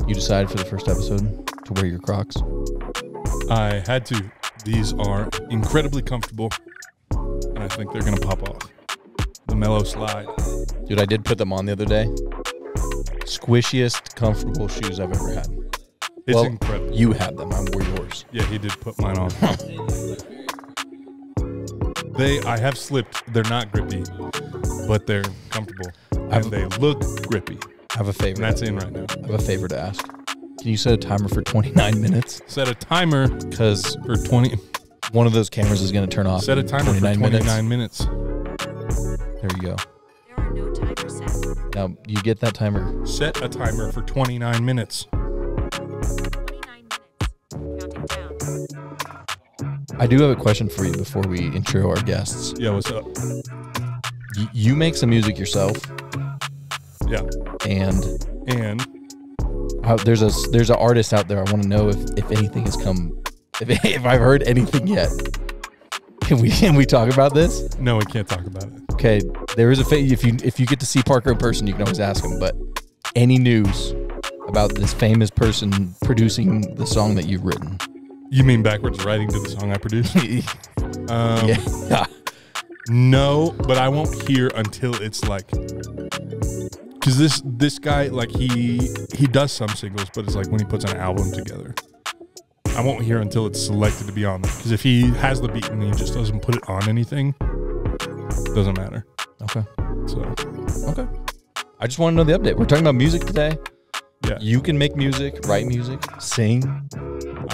You decided for the first episode to wear your Crocs? I had to. These are incredibly comfortable, and I think they're going to pop off. The mellow slide. Dude, I did put them on the other day. Squishiest, comfortable shoes I've ever had. It's incredible. You had them. I wore yours. Yeah, he did put mine on. I have slipped. They're not grippy, but they're comfortable. And they look grippy. I have a favor. And that's in right now. I have a favor to ask. Can you set a timer for 29 minutes? Set a timer because for 20. One of those cameras is going to turn off. Set a timer for 29 minutes. There you go. There are no timers set. Now, you get that timer. Set a timer for 29 minutes. 29 minutes. Counting down. I do have a question for you before we intro our guests. Yeah, what's up? You make some music yourself. Yeah. And there's an artist out there. I want to know if anything has come, if I've heard anything yet. Can we talk about this? No, we can't talk about it. Okay, there is if you get to see Parker in person, you can always ask him. But any news about this famous person producing the song that you've written? You mean backwards writing to the song I produced? Yeah. No, but I won't hear until it's like, because this guy, like, he does some singles, but it's like when he puts an album together, I won't hear until it's selected to be on there. Because if he has the beat and he just doesn't put it on anything, doesn't matter. Okay. So. Okay. I just want to know the update. We're talking about music today. Yeah. You can make music, write music, sing.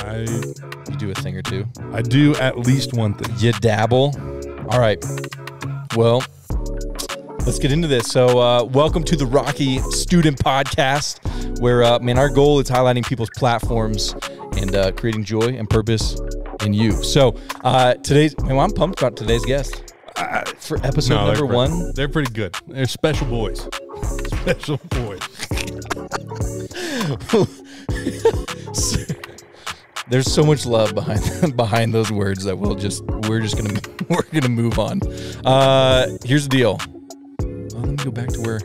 You do a thing or two. I do at least one thing. You dabble. All right. Well, let's get into this. So welcome to the Rocky Student Podcast, where, our goal is highlighting people's platforms and creating joy and purpose in you. So I'm pumped about today's guest. For episode number 1. They're pretty good. They're special boys. Special boys. There's so much love behind those words that we're gonna move on. Here's the deal. Let me go back to where.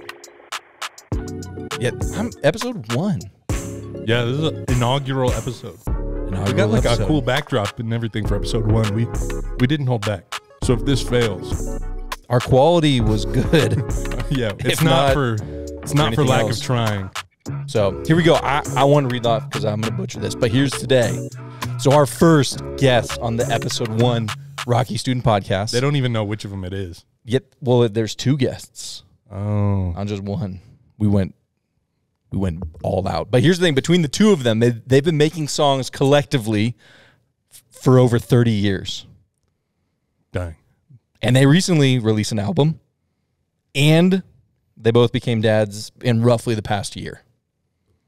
Yeah, I'm episode 1. Yeah, this is an inaugural episode. We got like a cool backdrop and everything for episode 1. We didn't hold back. So if this fails, our quality was good. Yeah, it's not for lack of trying. So here we go. I want to read off because I'm going to butcher this, but here's today. So our first guest on the episode 1 Rocky Student Podcast. They don't even know which of them it is. Well, there's 2 guests. Oh, on just one. We went all out. But here's the thing: between the 2 of them, they've been making songs collectively for over 30 years. Dang. And they recently released an album, and they both became dads in roughly the past year.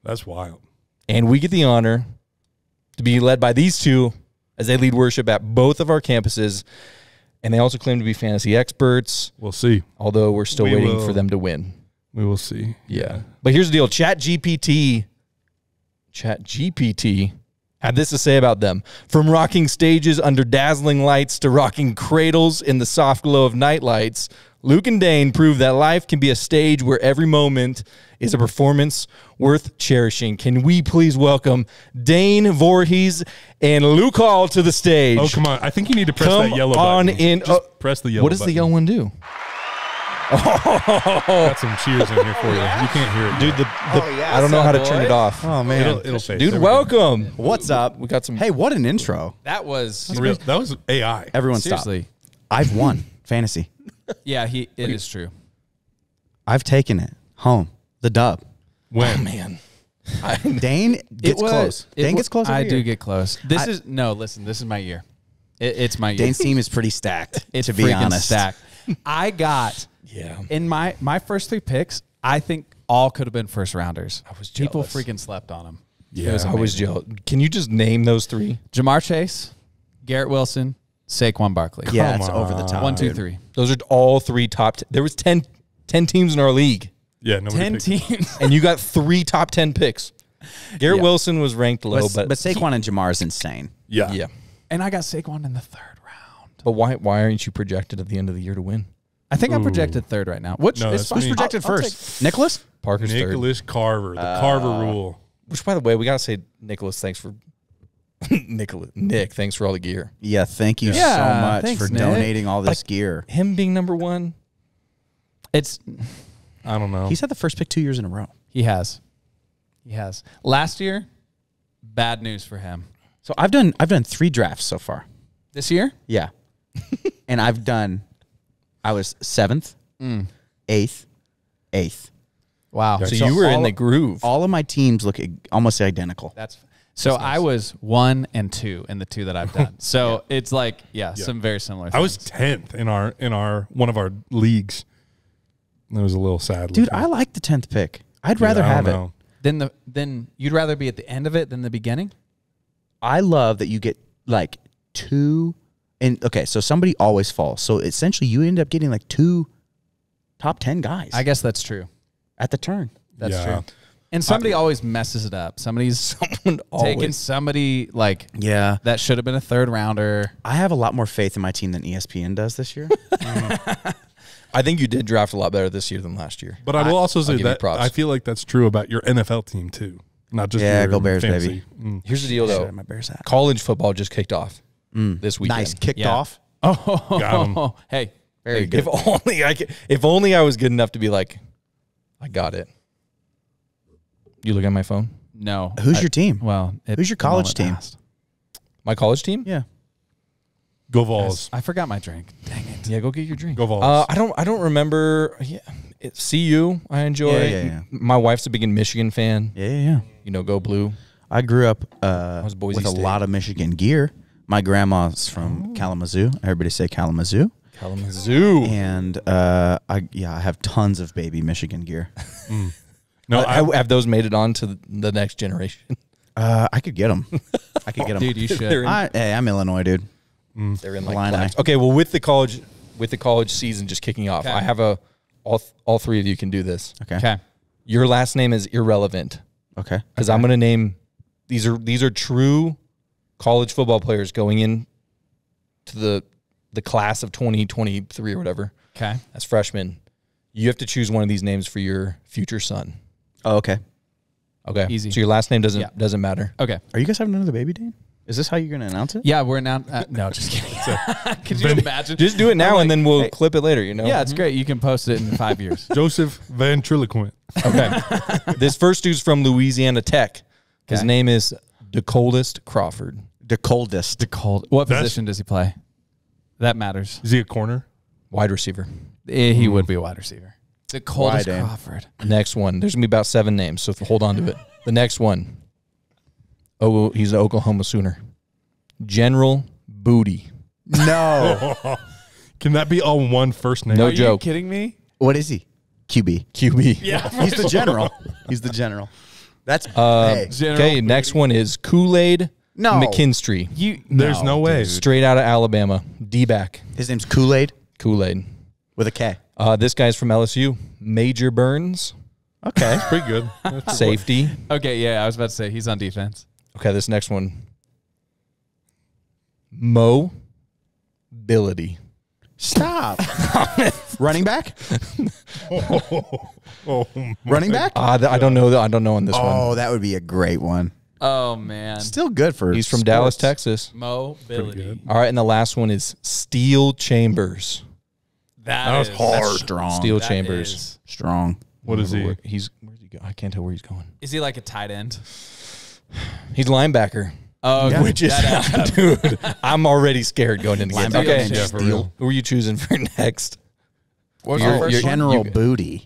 That's wild. And we get the honor to be led by these 2 as they lead worship at both of our campuses. And they also claim to be fantasy experts. We'll see. Although we're still waiting for them to win. We will see. Yeah. But here's the deal. ChatGPT had this to say about them. From rocking stages under dazzling lights to rocking cradles in the soft glow of nightlights, Luke and Dane prove that life can be a stage where every moment is a performance worth cherishing. Can we please welcome Dane Voorhees and Luke Hall to the stage? Oh, come on. I think you need to press that yellow button. Just press the yellow button. What does the yellow one do? Got some cheers in here for you. You can't hear it, dude. I don't know how to turn it off. Oh man, it'll fade. Dude, welcome. What's up? We got some. Hey, what an intro! That was AI. Everyone, seriously. stop. I've won fantasy. Yeah, it is true. I've taken it home. The dub. When? Oh, man. Dane gets close. Dane gets close. I do get close. This is my year. It's my year. Dane's team is pretty stacked. It's to be honest, stacked. I got in my first 3 picks. I think all could have been first rounders. I was jealous. People freaking slept on them. Yeah, I was jealous. Can you just name those 3? Jamar Chase, Garrett Wilson, Saquon Barkley. Yeah, it's over the top. 1, 2, 3. Those are all 3 top. There was 10 teams in our league. Yeah, 10 teams, and you got 3 top 10 picks. Garrett Wilson was ranked low, but Saquon and Jamar is insane. Yeah. And I got Saquon in the 3rd round. But why aren't you projected at the end of the year to win? I think I'm projected third right now. Which No, is that's fine. me. Who's projected first? Nicholas? Parker's third. Nicholas Carver, the Carver rule. Which, by the way, we got to say, Nicholas, thanks for... Nick, thanks for all the gear. Yeah, thank you Yeah, so much thanks, for Nick. donating all this gear. Him being number one. It's I don't know. He's had the first pick 2 years in a row. he has. Last year, bad news for him. So I've done 3 drafts so far. This year? Yeah. And I was 7th, 8th, 8th. Wow. So you were in the groove. All of my teams look almost identical. That's so I was 1 and 2 in the 2 that I've done. So it's like, some very similar things. I was 10th in our one of our leagues. It was a little sad. Dude, looking. I like the 10th pick. I'd Dude, rather I don't have it. know. Then you'd rather be at the end of it than the beginning? I love that you get like 2 and okay, so somebody always falls. So essentially you end up getting like 2 top 10 guys I guess that's true. at the turn. That's Yeah. true. And somebody always messes it up. Someone's taking always. somebody like Yeah. that should have been a third rounder. I have a lot more faith in my team than ESPN does this year. I think you did draft a lot better this year than last year. But I will also say give you that props. I feel like that's true about your NFL team too, not just Yeah, your go Bears, fantasy. baby. Here's the deal, Should though. have my Bears hat. College football just kicked off this weekend. Nice. Kicked Yeah. off. Oh, Got him. hey, Very good. If only I was good enough to be like, I got it. You look at my phone. no. Who's your team? Well, Who's your college the moment team? passed. My college team. Yeah. Go Vols. I forgot my drink. Dang it. Yeah, go get your drink. Go Vols. I don't remember. Yeah, CU. I enjoy. Yeah. My wife's a big Michigan fan. Yeah. You know, go blue. I grew up was Boise with a State. lot of Michigan gear. My grandma's from Kalamazoo. Everybody say Kalamazoo. Kalamazoo. And I have tons of baby Michigan gear. no, Have those made it on to the next generation? I could get them. I could get them. Dude, you should. They're in- I'm Illinois, dude. They're in like Illini. class. Okay, well with the college season just kicking off, Okay. I have all 3 of you can do this. Okay. Okay. Your last name is irrelevant Okay. because I'm going to name these are true college football players going in to the class of 2023 or whatever. Okay. As freshmen, you have to choose one of these names for your future son. Oh, okay. Okay, Easy. So your last name Yeah. doesn't matter. Okay. Are you guys having another baby, Dane? Is this how you're going to announce it? Yeah, we're now. No, just kidding. Could you imagine? Just do it now, I'm and like, then we'll hey, clip it later. You know. Yeah, it's great. You can post it in 5 years. Joseph Ventriloquent. Okay. This first dude's from Louisiana Tech. His Okay. name is DeColdest Crawford. The coldest. Cold. What That's- position does he play? That matters. Is he a corner? Wide receiver. He would be a wide receiver. The coldest Dane? Crawford. Next one. There's going to be about 7 names, so hold on to it. The next one. Oh, he's an Oklahoma Sooner. General Booty. No. Can that be all one first name? No Are joke. you kidding me? What is he? QB. QB. Yeah. He's the general. He's the general. That's Okay, General next one is Kool-Aid No. McKinstry. There's no way. Straight out of Alabama. D-back. His name's Kool-Aid Kool-Aid. with a K. This guy's from LSU. Major Burns. Okay. Pretty good. That's Safety. Okay, yeah, I was about to say he's on defense. Okay, this next one. Mobility. Stop. Running back? Running back? I don't know. I don't know on this one. Oh, that would be a great one. Oh man, Still good for He's from sports. Dallas, Texas. mobility. All right, and the last one is Steel Chambers. That was hard. Strong. Steel Chambers. Is, Strong. What is he? Where's he go? I can't tell where he's going. is he like a tight end? He's linebacker. Oh, Yeah. Which is, dude, I'm already scared going into games. Linebacker Okay, named Yeah, for Steel. real. who are you choosing for next? What's You're- the first you're- one? General you- Booty.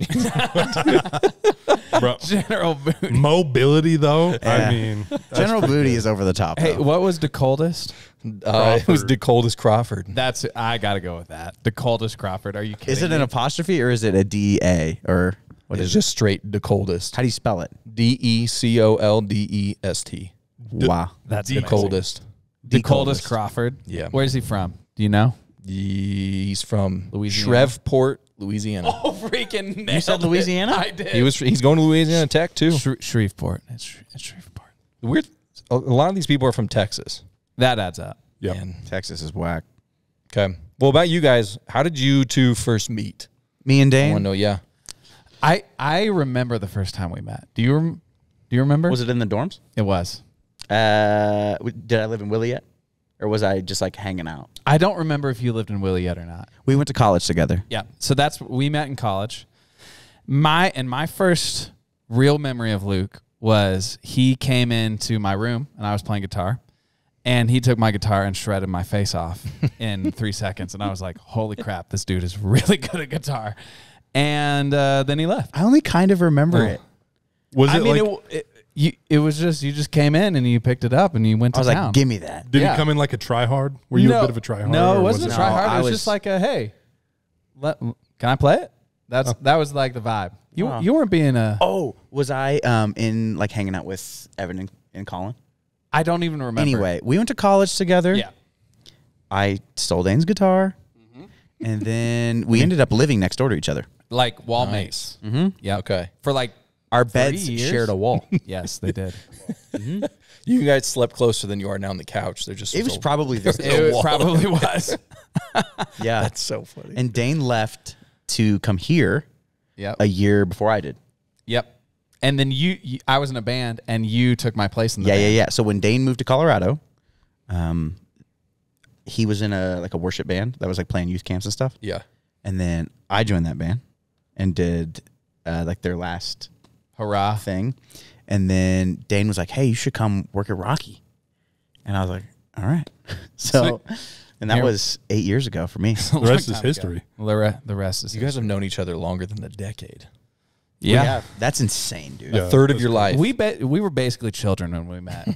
Bro, General Boone. mobility though. Yeah. I mean, General Booty is over the top. Hey, though. what was the coldest? It was DeColdest Crawford. That's I gotta go with that. The coldest Crawford. Are you kidding? Is it an me? apostrophe or is it a D-A? Or what It's is just straight DeColdest. How do you spell it? DeColdest. Wow. That's The amazing. coldest. The coldest Crawford. Yeah. Where's he from? Do you know? He's from Louisiana. Shreveport, Louisiana. Oh, freaking! You said Louisiana? I did. He's going to Louisiana Tech too. Shreveport. It's Shreveport. Weird. A lot of these people are from Texas. That adds up. yeah. And Texas is whack. Okay. Well, about you guys, how did you two first meet? Me and I Dane. want to know. Yeah. I remember the first time we met. Do you remember? Was it in the dorms? It was. Did I live in Willie yet? Or was I just like hanging out? I don't remember if you lived in Willie yet or not. We went to college together. Yeah. So we met in college. My first real memory of Luke was he came into my room and I was playing guitar, and he took my guitar and shredded my face off in 3 seconds. And I was like, holy crap, this dude is really good at guitar. And then he left. I only kind of remember it. Was it it was just, you just came in and you picked it up and you went to I was town. like, give me that. Did Yeah. he come in like a try-hard? Were you a bit of a try-hard? No, it or wasn't was a try-hard. No, It I was was- just like a, hey, can I play it? That was like the vibe. You weren't being a... Oh, was I in like hanging out with Evan and Colin? I don't even remember. Anyway, we went to college together. Yeah. I stole Dane's guitar, and then we ended up living next door to each other. Like wall mates. Mm-hmm. Yeah. Okay. For like Our beds 3 years? shared a wall. Yes, they did. You guys slept closer than you are now on the couch. They're just It was probably this. It probably was. Yeah. That's so funny. And Dane left to come here Yep. a year before I did. Yep. And then I was in a band and you took my place in the band. Yeah. So when Dane moved to Colorado, he was in a worship band that was like playing youth camps and stuff. Yeah. And then I joined that band and did like their last Hurrah. thing. And then Dane was like, hey, you should come work at Rocky. And I was like, all right. So, and that Here- was 8 years ago for me. The rest is history. The rest is You guys have known each other longer than a decade. Yeah. That's insane, dude. Yeah. A third of that's your life. We were basically children when we met.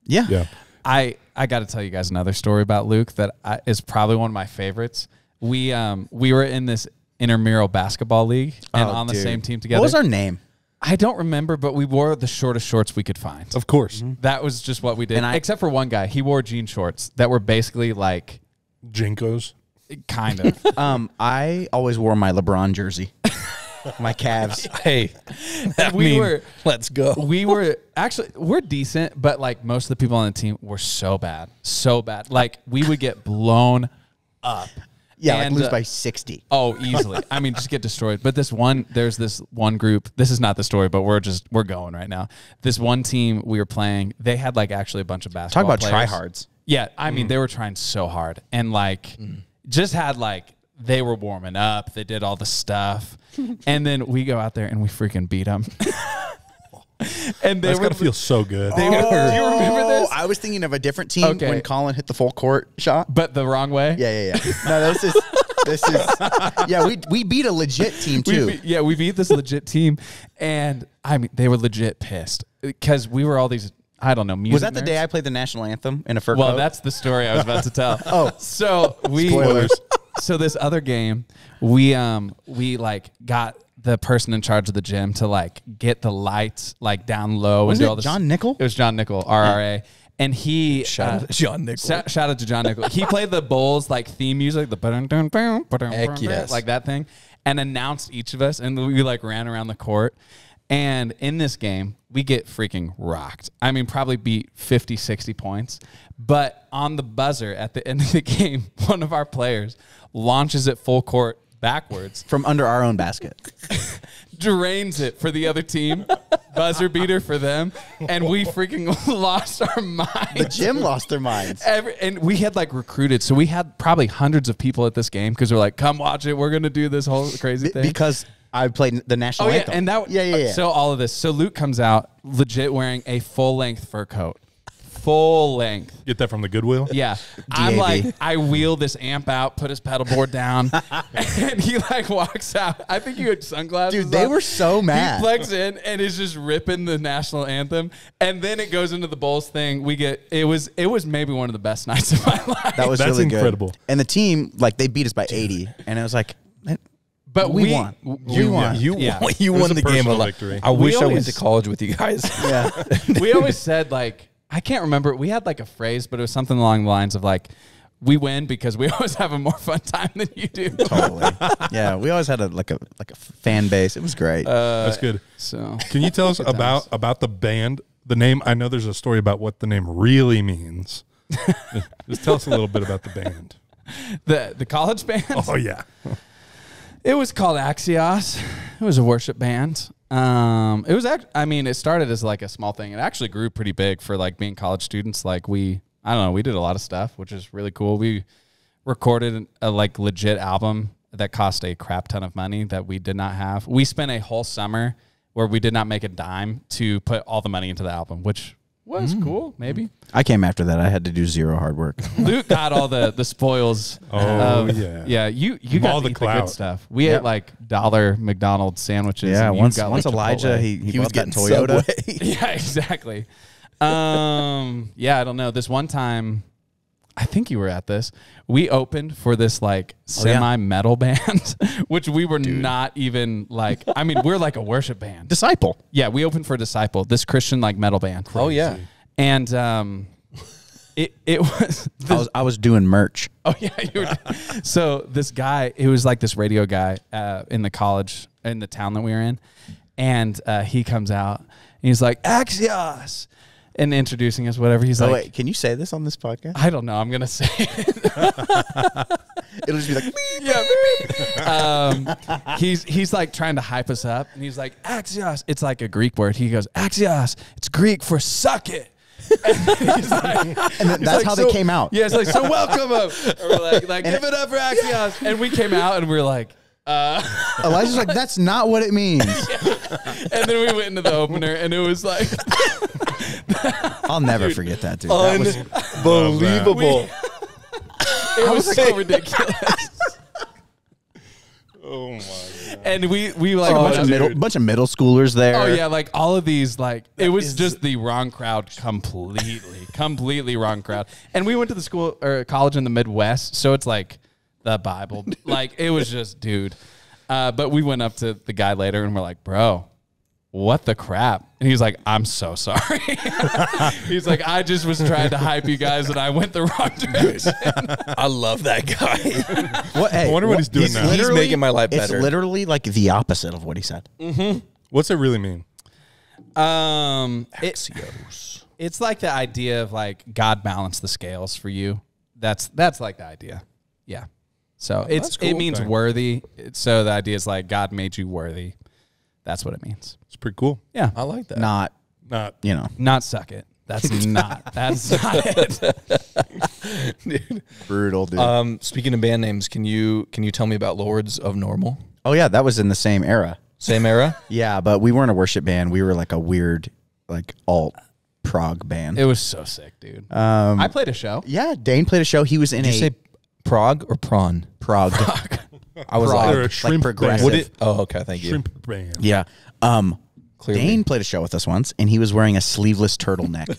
Yeah. Yeah. I got to tell you guys another story about Luke that is probably one of my favorites. We were in this intramural basketball league and Oh, on the dude. same team together. What was our name? I don't remember, but we wore the shortest shorts we could find. Of course. That was just what we did. And Except for one guy. He wore jean shorts that were basically like Jinkos. kind of. I always wore my LeBron jersey. My Cavs. Hey, let's go. We were actually, we're decent, but like most of the people on the team were so bad. So bad. Like we would get blown up. Yeah, And, like lose by 60. Oh, easily. I mean, just get destroyed. But there's this one group. This is not the story, but we're going right now. This one team we were playing, they had like actually a bunch of Talk basketball about players. tryhards. Yeah, I mean, they were trying so hard and like just had like, they were warming up. They did all the stuff. And then we go out there and we freaking beat them. And they That's were got to feel so good. they were, do you remember this? I was thinking of a different team Okay. when Colin hit the full court shot. But the wrong way? Yeah. No, this is yeah, we beat a legit team too. We beat this legit team. And I mean, they were legit pissed because we were all these, I don't know, music Was that the nerds. day I played the national anthem in a fur Well, coat? that's the story I was about to tell. Oh. So Spoilers. So this other game, we like got the person in charge of the gym to like get the lights like down low Was and do it all this. John Nickel? It was John Nickel, RRA. And he Shout out to John Nickel. Shout out to John Nickel. He played the Bulls like theme music, the Heck yes. like that thing, and announced each of us, and we like ran around the court. And in this game, we get freaking rocked. I mean, probably beat 50, 60 points. But on the buzzer at the end of the game, one of our players launches it full court backwards, From under our own basket. drains it for the other team, buzzer beater for them, and we freaking lost our minds. The gym lost their minds. And we had like recruited, so we had probably hundreds of people at this game because we're like, come watch it. We're gonna do this whole crazy thing. Because I played the national oh yeah, anthem. and that yeah. So all of this. So Luke comes out legit wearing a full length fur coat, full length. Get that from the Goodwill? Yeah, I'm DAV. like, I wheel this amp out, put his pedal board down, and he like walks out. I think you had sunglasses. Dude, they on. were so mad. He plugs in and is just ripping the national anthem, and then it goes into the Bulls thing. We get it was maybe one of the best nights of my life. That was That's really incredible. good. And the team, like, they beat us by 80. And it was like, but we won. You won. You Yeah. won. You It was won a the game a personal lot. victory. I wish I went always- to college with you guys. yeah. We always said like, I can't remember. We had like a phrase, but it was something along the lines of like, we win because we always have a more fun time than you do. Totally. Yeah, we always had a fan base. It was great. That's good. So Can you tell us about the band? The name, I know there's a story about what the name really means. Just tell us a little bit about the band. The college band. Oh yeah. It was called Axios. It was a worship band. It was it started as like a small thing. It actually grew pretty big for like being college students. Like we did a lot of stuff, which is really cool. We recorded a like legit album that cost a crap ton of money that we did not have. We spent a whole summer where we did not make a dime to put all the money into the album, which was cool, maybe. I came after that. I had to do zero hard work. Luke got all the spoils. Yeah. You got All the the clout. good stuff. We ate like $1 McDonald's sandwiches. Yeah, and you once got, like, Elijah, Chipotle. he was getting Toyota. Yeah, exactly. I don't know. This one time, I think you were at this. We opened for this like semi-metal band, which we were not even like. I mean, we're like a worship band. Disciple. Yeah, we opened for Disciple, this Christian like metal band. Oh yeah. And it was. I was doing merch. Oh yeah, you were. So this guy, it was like this radio guy in the college in the town that we were in, and he comes out and he's like Axios. And introducing us, whatever. He's like, wait, can you say this on this podcast? I don't know. I'm gonna say it. It'll just be like, yeah. He's like trying to hype us up, and he's like, Axios. It's like a Greek word. He goes, Axios. It's Greek for suck it. And he's like, that's how they came out. Yeah, it's like, so welcome him. Or we're like give it up for Axios. And we came out, and we were like, Elijah's like, that's not what it means. And then we went into the opener, and it was like, I'll never forget that, dude. That was Unbelievable. it was so ridiculous. Oh my god. And we like bunch of middle schoolers there. Oh yeah, like all of these, like it was just the wrong crowd, completely wrong crowd. And we went to the school or college in the Midwest, so it's like the Bible. Like it was just, dude. But we went up to the guy later and we're like, bro, what the crap? And he's like, I'm so sorry. He's like, I just was trying to hype you guys and I went the wrong direction. I love that guy. I wonder what he's doing now. He's making my life better. It's literally like the opposite of what he said. What's it really mean? Axios. It's like the idea of like God balanced the scales for you. That's like the idea. Yeah. So that's cool. it means Thanks. worthy. So the idea is like God made you worthy. That's what it means. It's pretty cool. Yeah. I like that. Not, Not Not suck it. That's not it. Dude. brutal, dude. Speaking of band names, can you tell me about Lords of Normal? Oh yeah, that was in the same era. Same era? Yeah, but we weren't a worship band. We were like a weird, like alt prog band. It was so sick, dude. I played a show. Yeah, Dane played a show. He was in Did you say Prague or prawn? prog. I was They're a like shrimp progressive. Would it? Oh, okay. Thank you. shrimp band. Yeah. Clearly. Dane played a show with us once, and he was wearing a sleeveless turtleneck.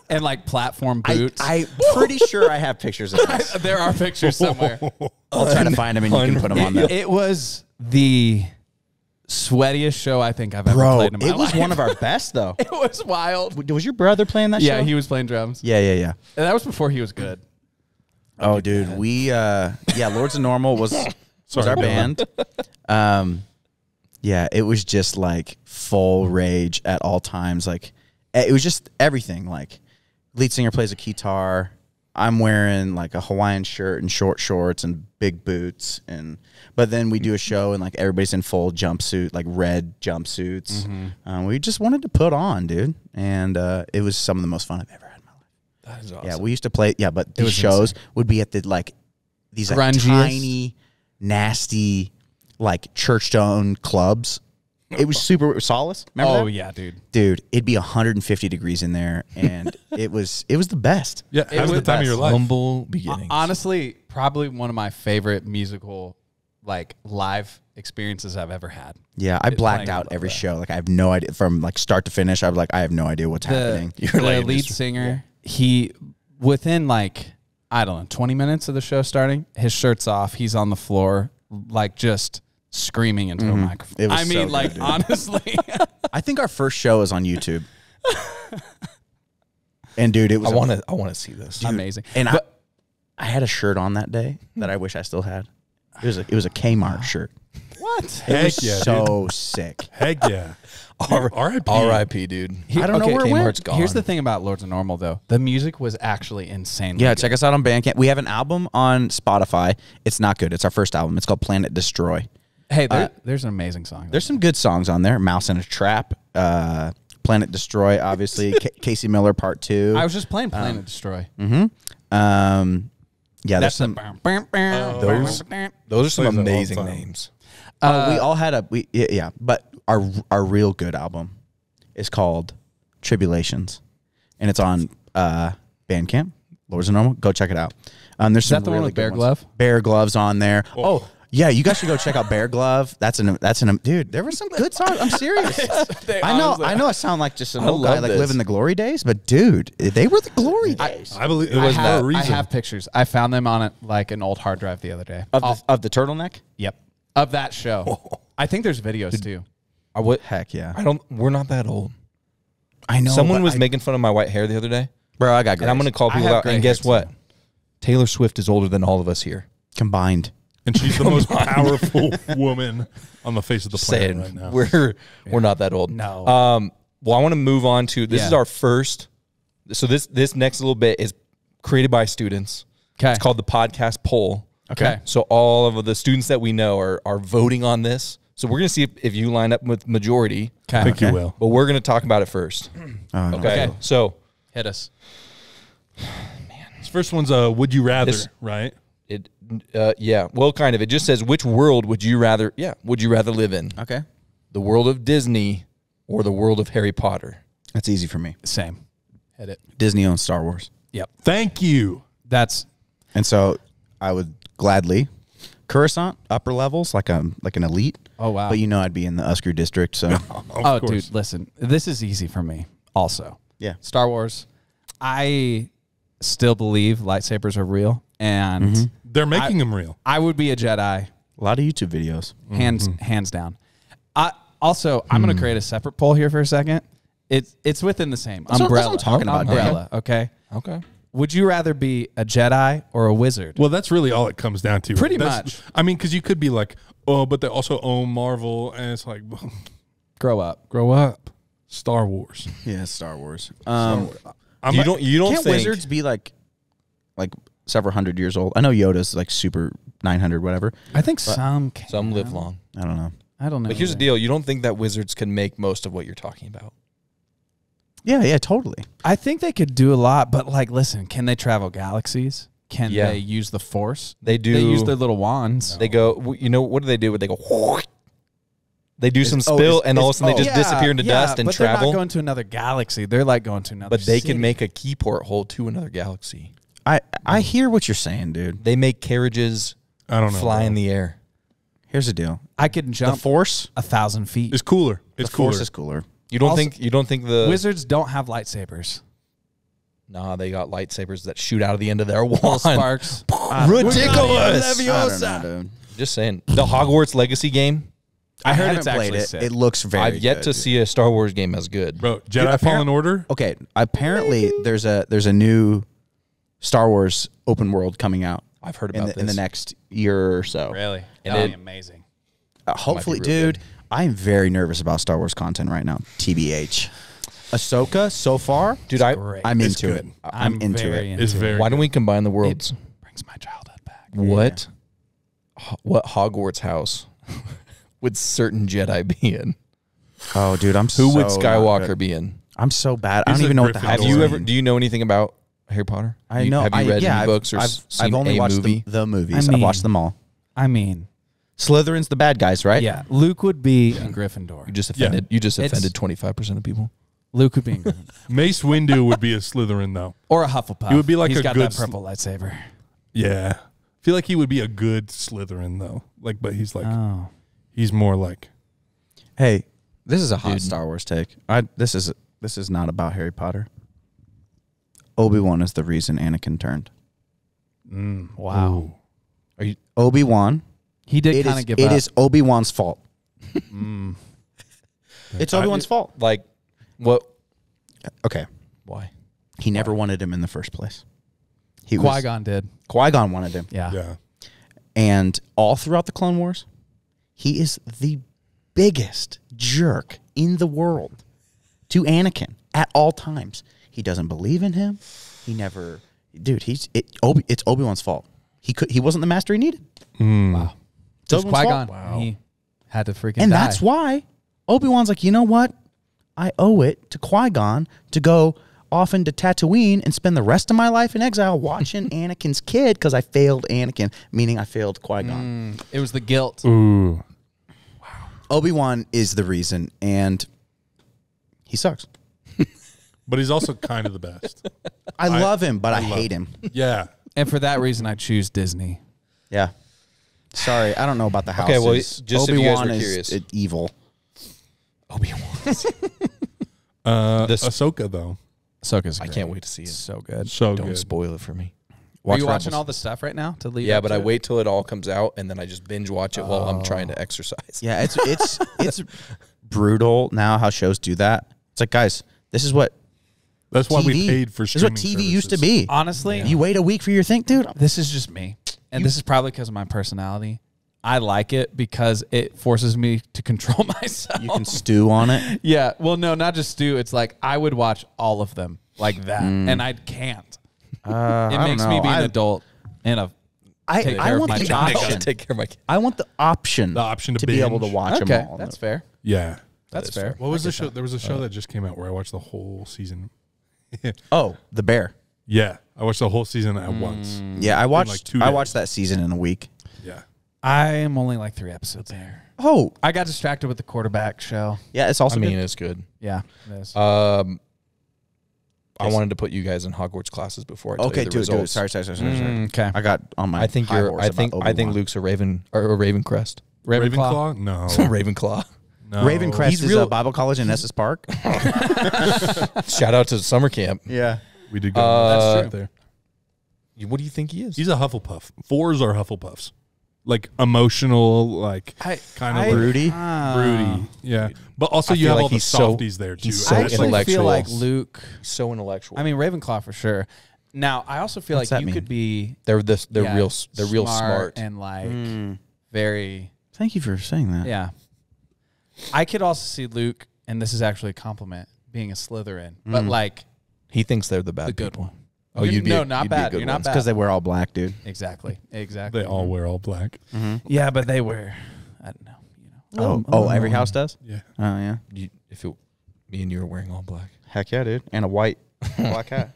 And like platform boots. I'm pretty sure I have pictures of this. There are pictures somewhere. I'll try to find them, and you can put them on there. It was the sweatiest show I think I've ever Bro, played in my it was life. one of our best, though. It was wild. Was your brother playing that show? Yeah, he was playing drums. Yeah. And that was before he was good. Oh, dude, Lords of Normal was our band. Yeah, it was just like full rage at all times. Like it was just everything. Like lead singer plays a guitar. I'm wearing like a Hawaiian shirt and short shorts and big boots, but then we do a show and like everybody's in full jumpsuit, like red jumpsuits. We just wanted to put on, dude, and it was some of the most fun I've ever had. That is awesome. Yeah, we used to play. Yeah, but these shows would be at the like these like Grungiest. tiny, nasty, like church-owned clubs. It was super Solace. Remember Oh that? yeah, dude. Dude, it'd be 150 degrees in there, and it was the best. Yeah, It how's was the time of your life? Humble beginnings. Honestly, probably one of my favorite musical like live experiences I've ever had. Yeah, I blacked playing out all every that. show. Like I have no idea from like start to finish. I was like, I have no idea what's happening. The lead singer, he within like I don't know 20 minutes of the show starting, his shirt's off. He's on the floor, like just screaming into a microphone. It was I so mean, good, like dude. honestly, I think our first show is on YouTube. And dude, it was I want to see this. amazing. And I had a shirt on that day that I wish I still had. It was a Kmart shirt. What? It Heck was yeah, so sick. Heck yeah. R.I.P. R.I.P. dude. I don't know where it went. Kmart's gone. Here's the thing about Lords of Normal, though. The music was actually insane. Yeah, check us out on Bandcamp. We have an album on Spotify. It's not good. It's our first album. It's called Planet Destroy. Hey, there's an amazing song. There's some good songs on there. Mouse in a Trap, Planet Destroy, obviously. Casey Miller Part 2. I was just playing Planet Destroy. Yeah, there's some. Those are some Plays it all the amazing time. names. We all had a but our real good album is called Tribulations, and it's on Bandcamp. Lords of Normal, go check it out. There's some that the one really with good Bear ones. Glove? Bear Glove's on there. Oh yeah, you guys should go check out Bear Glove. That's an dude. There were some good songs. I'm serious. I know. I sound like just an old guy love like this. living the glory days, but dude, they were the glory days I believe it was for a I reason. have pictures. I found them on like an old hard drive the other day. of the turtleneck. Yep. Of that show. I think there's videos too. Heck yeah, We're not that old. I know. Someone but was making fun of my white hair the other day. bro. I got And I'm going to call I people have out. gray And guess hair, what? Taylor Swift is older than all of us here. combined. And she's the most powerful woman on the face of the planet Saying right now. we're not that old. No. Well, I want to move on to this. Yeah. Is our first. So this next little bit is created by students. Okay. It's called the podcast poll. Okay. So all of the students that we know are voting on this. So we're going to see if you line up with majority. I think you will. But we're going to talk about it first. Oh, no. Okay. So Hit us. This first one's a would you rather, This- right? it, yeah. Well, kind of. It just says which world would you rather? Yeah. Would you rather live in? Okay, The world of Disney or the world of Harry Potter? that's easy for me. Same. Hit it. Disney owns Star Wars, Yep. Thank you. That's and so I would gladly Coruscant upper levels like an elite. Oh, wow. But I'd be in the Usker district, so Of course. dude, listen. This is easy for me also. yeah. Star Wars. I still believe lightsabers are real, and They're making them real. I would be a Jedi, A lot of YouTube videos. hands down. I'm going to create a separate poll here for a second. It's within the same That's what umbrella. I'm talking about, Dan. umbrella. Okay. Okay. Would you rather be a Jedi or a wizard? Well, that's really all it comes down to. Pretty That's- much. I mean, because you could be like, oh, but they also own Marvel, and it's like, Grow up. grow up. Star Wars. Yeah, Star Wars. You don't Can't think wizards be like several hundred years old? I know Yoda's like super 900, whatever. I think some can. some live long? I don't know. I don't know. But here's the deal: you don't think that wizards can make most of what you're talking about? Yeah, totally. I think they could do a lot, but like, listen, can they travel galaxies? Can Yeah. they use the Force? They do. They use their little wands. They go. What do they do? They go. They do some oh, spill, it's- and all of a it's- sudden they oh. just disappear into dust and but they're travel. not going to another galaxy. They're like going to another. But they city. can make a key porthole to another galaxy. I hear what you're saying, dude. They make carriages I don't know. fly bro. in the air. Here's the deal. I could The jump Force. 1,000 feet. It's cooler. It's The cooler. Force is cooler. You don't Also- think? You don't think the Wizards don't have lightsabers. Nah, they got lightsabers that shoot out of the end of their Little wand. sparks. Ridiculous. I don't know, dude. Just saying. The Hogwarts Legacy game. I heard haven't it's played actually it. sick. It looks very. I've yet good, to dude. see a Star Wars game as good. Bro, Jedi Fallen Order? Okay, apparently there's a new Star Wars open world coming out I've heard in about the this. next year or so. Really? And That'd it- be amazing. Hopefully, Might be real dude. I'm very nervous about Star Wars content right now. TBH. Ahsoka so far, Dude, Great. I'm It's into good. it. I'm into very it. It's very why don't good. we combine the worlds? Brings my childhood back. What? What Hogwarts house would certain Jedi be in? Oh, dude, I'm Who would so not Skywalker good. be in? I'm so bad. I He's don't a even know what the Gryffindor. hell. Have you ever? Do you know anything about Harry Potter? I know. Have you read any I've- books or I've, seen I've only a watched movie? the movies. I I've watched mean- them all. I mean, Slytherin's the bad guys, right? yeah, Luke would be in Gryffindor. You just offended. You just It's- offended 25% of people. Luke would be in Gryffindor. Mace Windu would be a Slytherin, though. Or a Hufflepuff. He would be like He's a got good that purple lightsaber. Yeah. I feel like he would be a good Slytherin, though. But he's like, Oh. he's more like, Hey, this is a hot Dude. Star Wars take. This is not about Harry Potter. Obi-Wan is the reason Anakin turned. Wow. ooh. Are you? Obi-Wan. He did kind of give up. It is Obi-Wan's fault. It's Obi-Wan's fault. Like, what? Okay. Why? He never wanted him in the first place. Qui-Gon did. Qui-Gon wanted him. Yeah. Yeah. And all throughout the Clone Wars, he is the biggest jerk in the world to Anakin at all times. He doesn't believe in him. He never, dude. It's Obi-Wan's fault. He wasn't the master he needed. Wow. It's Just Obi-Wan's Qui-Gon. fault. He had to freaking And die. that's why Obi-Wan's like, you know what? I owe it to Qui-Gon to go off into Tatooine and spend the rest of my life in exile watching Anakin's kid because I failed Anakin, meaning I failed Qui-Gon. It was the guilt. Ooh. Obi-Wan is the reason, and he sucks. But he's also kind of the best. I love him, but I love hate him. Yeah. And for that reason, I choose Disney. Yeah. Sorry, I don't know about the houses. Okay, well, just if you guys Obi-Wan were is curious. evil. Obi-Wan. Ahsoka, though. Ahsoka's I great. can't wait to see it. So good. So Don't good. spoil it for me. Are you Watch watching Rebels. all the stuff right now to lead? Yeah, up but to I it? wait till it all comes out, and then I just binge watch it while I'm trying to exercise. Yeah, it's brutal now how shows do that. It's like, guys, this is what That's why we TV paid for This is what streaming TV used to services. be. Honestly, You wait a week for your thing, dude. this is just me. And this is probably because of my personality. I like it because it forces me to control myself. You can stew on it. Yeah. Well, no, not just Stu. It's like I would watch all of them like that, and I can't. It makes me be an adult and a take I care of want my the child. option. Take care of my kid. I want the option. The option to be able to binge. watch Okay, them all. that's fair. Yeah. That's is fair. fair. What was the show? There was a show that just came out where I watched the whole season. Oh, The Bear. Yeah. I watched the whole season at once. Yeah, I watched. 2 I days. watched that season in a week. Yeah. I am only like 3 episodes there. Oh, I got distracted with the quarterback show. yeah, it's also. I mean, good. it's good. Yeah, it is. I wanted to put you guys in Hogwarts classes before I tell Okay, you the do it. results. Sorry. Okay. I got on my. I think high you're. horse I about think Obi-Wan. Luke's a Raven or a Ravencrest. Ravenclaw? No. Ravenclaw. No. Ravencrest He's is real- a Bible college in Estes Park. Shout out to summer camp. Yeah. We did go. That's That's true. There. What do you think he is? He's a Hufflepuff. 4s are Hufflepuffs. Like emotional, like kind of Broody. broody. Yeah. But also I you feel have like all the he's so- softies there too. he's so I That's actually like- feel like intellectual. Luke. so intellectual. I mean, Ravenclaw for sure. Now, I also feel What's like that you mean? could be. they're yeah, real smart. and like very. Thank you for saying that. Yeah. I could also see Luke, and this is actually a compliment, being a Slytherin, but like He thinks they're the bad the good people. one. Oh, you'd be no, a- not you'd be a bad. good You're one. not bad. Because they wear all black, dude. Exactly. They all wear all black. Yeah, but they wear. I don't know. You know. Oh, every house does. Yeah. Oh yeah. If me and you were wearing all black, Heck yeah, dude. And a white black hat.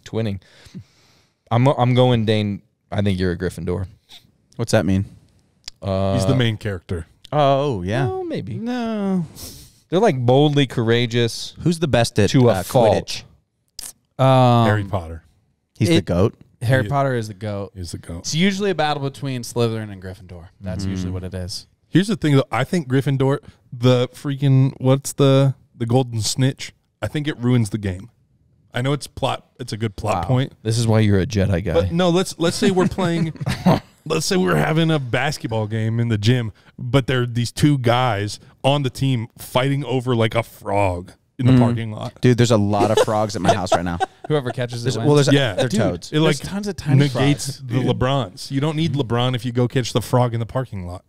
twinning. I'm going Dane. I think you're a Gryffindor. What's that mean? He's the main character. Oh yeah. Oh, maybe. No. They're like boldly courageous Who's the best at to a fault. Quidditch? Harry Potter He's the It- goat. Harry Yeah. Potter is the GOAT. is the goat. It's usually a battle between Slytherin and Gryffindor. That's usually what it is. Here's the thing though. I think Gryffindor, the freaking what's the golden snitch? I think it ruins the game. I know it's a good plot point. This is why you're a Jedi guy. But no, let's say we're playing let's say we're having a basketball game in the gym, but there are these 2 guys on the team fighting over like a frog in the parking lot. Dude, there's a lot of frogs at my house right now. Whoever catches it There's, wins. well, there's Yeah, they're dude, toads. It like There's tons of tiny negates frogs, the LeBrons. You don't need LeBron if you go catch the frog in the parking lot.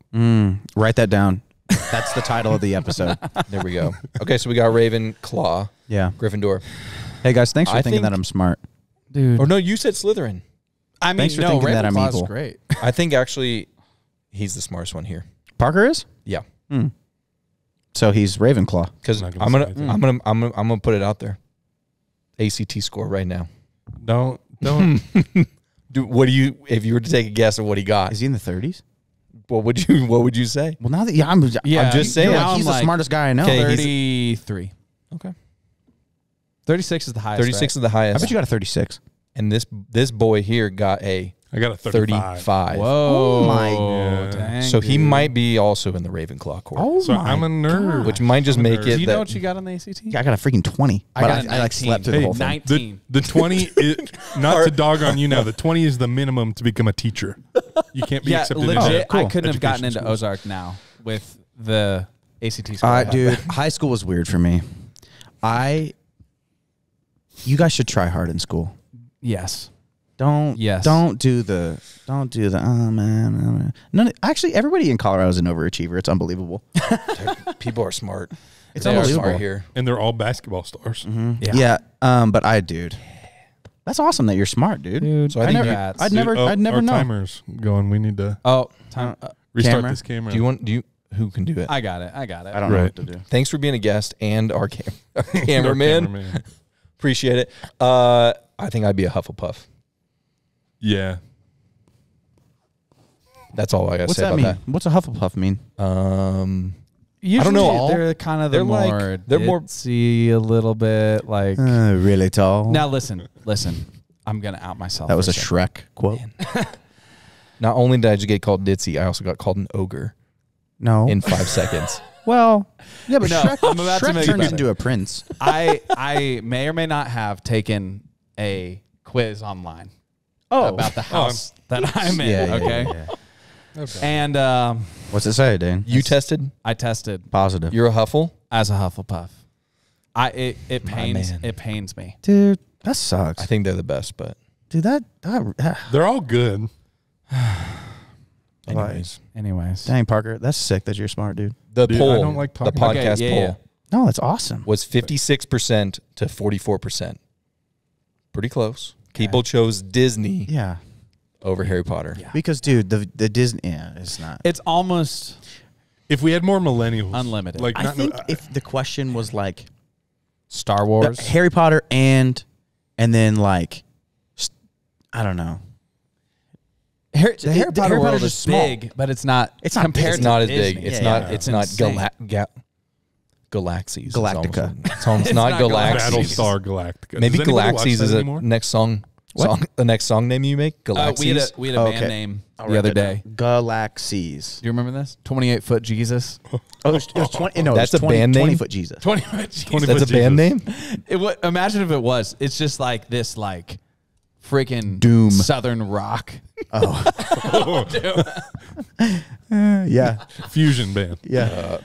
Write that down. That's the title of the episode. there we go. Okay, so we got Ravenclaw, Yeah. Gryffindor. Hey guys, thanks for I thinking think- that I'm smart. Dude. Or no, you said Slytherin. I mean, Thanks for no, thinking that I'm Ravenclaw's evil. great. I think actually he's the smartest one here. Parker is? Yeah, So he's Ravenclaw. because I'm I'm not gonna gonna I'm gonna put it out there. ACT score right now. Don't What do you? If you were to take a guess of what he got, Is he in the 30s? what would you say? Well, now that Yeah, I'm just saying. you're now like, he's I'm the like smartest guy I know. Okay, 33. Okay, 36 is the highest. 36 right? is the highest. I bet you got a 36. And this boy here got a I got a 35. 35. Whoa. Oh my- Yeah. Dang, So he dude. might be also in the Ravenclaw court, So I'm a nerd. which might just I'm a make nerd. it Do you that know what you got on the ACT? Yeah, I got a freaking 20. I But got a I like 19. slept through the Hey, whole thing. 19. The 20 is not to dog on you now. The 20 is the minimum to become a teacher. You can't be Yeah, accepted legit. into I couldn't have gotten education into schools. Ozark now with the ACT score. I have. Dude, high school was weird for me. You guys should try hard in school. Yes. Don't Yes. don't do the oh man. None actually everybody in Colorado is an overachiever. It's unbelievable. People are smart. It's They are unbelievable. smart here. And they're all basketball stars. Yeah. But dude. That's awesome that you're smart, dude. Dude, So I think congrats. I'd never Dude, I'd never our know. timer's going. We need to Oh, time. restart camera? this camera. Who can do it? I got it. I don't know Right. what to do. Thanks for being a guest and our, our Our cameraman. Appreciate it. I think I'd be a Hufflepuff. Yeah. That's all I got to What's say that about mean? What's a Hufflepuff mean? that. Usually don't know. They're kind of the They're like- more they're more- ditzy a little bit. Like Really tall. now, listen. I'm gonna out myself. that was for a second. Shrek quote. Not only did I just get called ditzy, I also got called an ogre No. in 5 seconds. Well, yeah, but No, Shrek, I'm about to Shrek make turns it into a prince. I may or may not have taken a quiz online about the house that I'm in. Yeah, yeah, okay, yeah, yeah. and What's it say, Dane? You tested? I tested Positive. You're a Huffle? as a Hufflepuff. It pains man. it pains me. Dude, that sucks. I think they're the best, but Dude, that They're all good. anyways. Anyways, dang, Parker, that's sick that you're smart, dude. The Dude, poll, I don't like the talking about- podcast Okay, yeah, poll yeah. No, that's awesome. was 56% to 44%. Pretty close. People chose Disney Yeah, over Harry Potter. Yeah. because dude, the Disney, it's not. it's almost If we had more millennials, Unlimited. like I not, think if the question was like Star Wars. Harry Potter and then like I don't know. The Harry Potter Harry world Potter's is just small. big, but it's not. It's not compared big. It's to not as big. Disney. It's Yeah, not. yeah. It's It's not insane. Galaxies. Galactica. It's almost It's not not Galaxies. Battlestar Galactica. Maybe Does anybody watch Galaxies that is a anymore? next song. What? The next song name you make? We had Galaxies. a Oh, band okay. name I'll the write other that day. down. Galaxies. Do you remember this? 28-foot Jesus. Oh, it was 20. No, That's it was a band 20 name? foot Jesus. 20-foot Jesus. 20 That's a foot band Jesus. name? Imagine if it was. It's just like this, like freaking Doom. Southern rock. Yeah, Fusion band. yeah.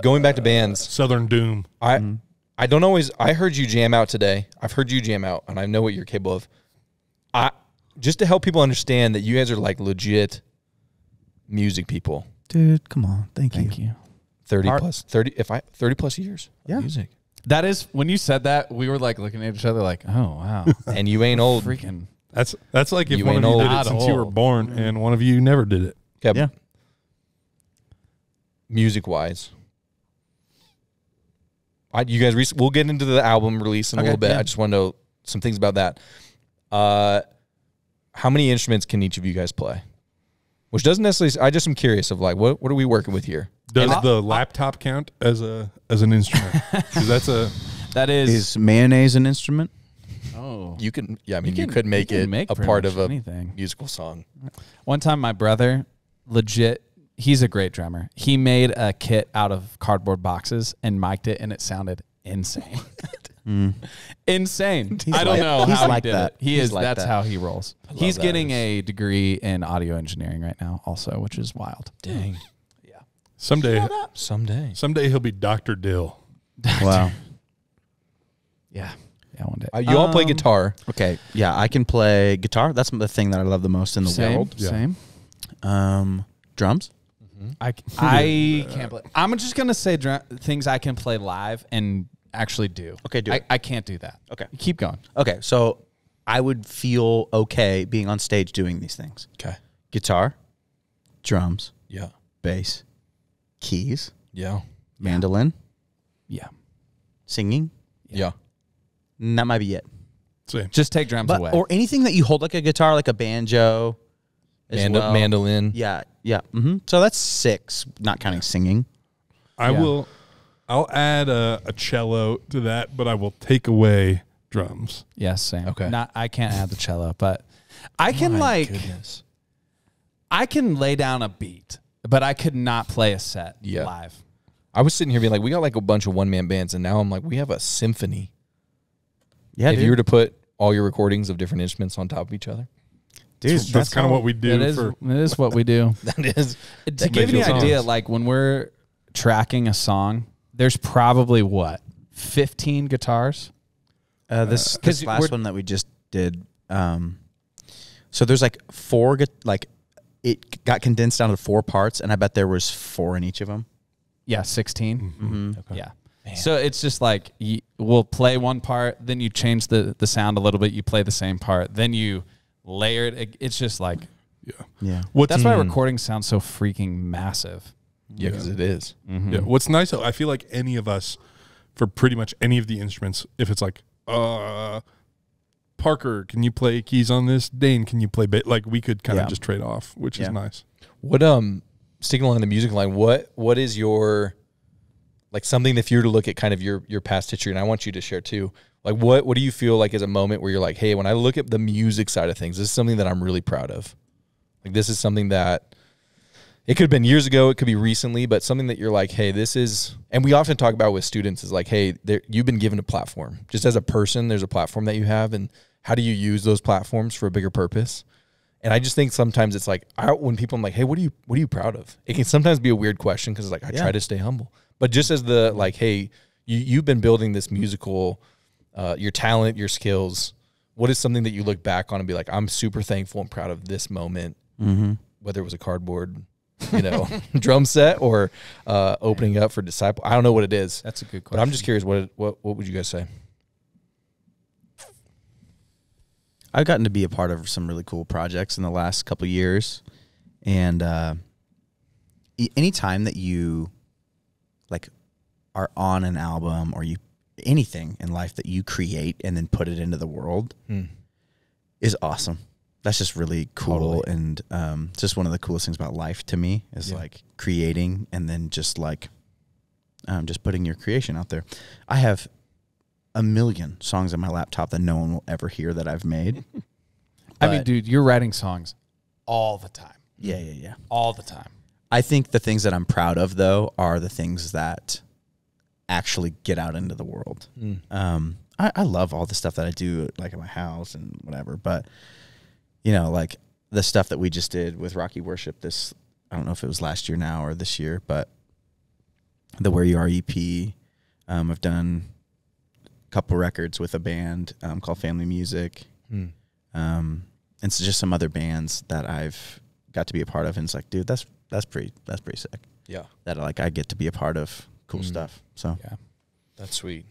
Going back to bands. Southern Doom. I don't always. I heard you jam out today. I've heard you jam out, and I know what you're capable of. Just to help people understand that you guys are like legit music people. Dude, come on. Thank Thank you. 30 Art- plus 30. If I 30 plus years. Of Yeah. music. That is when you said that, we were like looking at each other like, oh wow, And you ain't old. freaking. That's like if You one of ain't you did old. it since you were Old. born and one of you never did it. Okay. Yeah. Music wise. You guys, we'll get into the album release in a Okay, little bit. yeah. I just want to know some things about that. How many instruments can each of you guys play? Which doesn't necessarily. I just am curious of like what are we working with here? Does the laptop count as an instrument? 'Cause That is. Is mayonnaise an instrument? Oh. You can. Yeah, I mean, You you can- could make you can it make a pretty part much of a anything. musical song. One time, my brother, legit, he's a great drummer. He made a kit out of cardboard boxes and mic'd it, and it sounded insane. Insane. I don't like- know he's how like he did that. it. He He's is. like That's that. how he rolls. He's that. getting a degree in audio engineering right now, also, which is wild. Dang. someday Someday. he'll be Dr. Dill. Wow. Yeah. Yeah, one day. You all play guitar. Okay. Yeah, I can play guitar. That's the thing that I love the most in the Same. world. Yeah. Same. Drums. I can't play. I'm just gonna say things I can play live and actually do. Okay, do it. I can't do that. Okay. Keep going. Okay, so I would feel okay being on stage doing these things. Okay. Guitar, drums, Yeah. bass, keys, Yeah. mandolin, Yeah. singing. Yeah. And that might be it. Same. Just take drums But away. or anything that you hold like a guitar, like a banjo. as well. Mandolin. Yeah, yeah. So that's 6, not counting singing. I'll add a cello to that, but I will take away drums. Yes, same. Okay. I can't add the cello, but I can My goodness. I can lay down a beat, but I could not play a set live. I was sitting here being like, we got like a bunch of one-man bands, and now I'm like, we have a symphony. Yeah, If dude. you were to put all your recordings of different instruments on top of each other, Dude, That's kind of what we do It is what we do. that is. To give you an makes idea, sense. like when we're tracking a song, there's probably 15 guitars. this 'cause last we're- one that we just did. So there's like it got condensed down to 4 parts, and I bet there was 4 in each of them. Yeah, 16. Mm-hmm. Okay. Yeah. So it's just like we'll play one part, then you change the sound a little bit, you play the same part, then you layer it. It's just like, Yeah. that's why recording sounds so freaking massive. Yeah, because it is. Mm-hmm. Yeah. What's nice, I feel like any of us, for pretty much any of the instruments, if it's like, Parker, can you play keys on this? Dane, can you play bass? Like we could kind of just trade off, which is nice. What sticking along the music line, what is your like something if you were to look at kind of your past history, and I want you to share too. Like what do you feel like is a moment where you're like, hey, when I look at the music side of things, this is something that I'm really proud of. Like this is something that it could have been years ago, it could be recently, but something that you're like, hey, this is, and we often talk about with students is like, hey, you've been given a platform. Just as a person, there's a platform that you have, and how do you use those platforms for a bigger purpose? And I just think sometimes it's like, when people, I'm like, hey, what are you proud of? It can sometimes be a weird question because it's like, I try to stay humble. But just as the, like, hey, you've been building this musical, your talent, your skills, what is something that you look back on and be like, I'm super thankful and proud of this moment, whether it was a cardboard, drum set or opening up for Disciple. I don't know what it is. That's a good question. But I'm just curious, what would you guys say? I've gotten to be a part of some really cool projects in the last couple of years, and anytime that you like are on an album or anything in life that you create and then put it into the world is awesome. That's just really cool. Totally. And just one of the coolest things about life to me is like creating and then just like just putting your creation out there. I have a million songs on my laptop that no one will ever hear that I've made. I mean, dude, you're writing songs all the time. Yeah. All the time. I think the things that I'm proud of, though, are the things that actually get out into the world. I love all the stuff that I do, like at my house and whatever, but like the stuff that we just did with Rocky Worship I don't know if it was last year now or this year, but the Where You Are EP, I've done couple records with a band called Family Music, and it's just some other bands that I've got to be a part of, and it's like, dude, that's pretty sick. Yeah, that like I get to be a part of cool stuff. So yeah, that's sweet.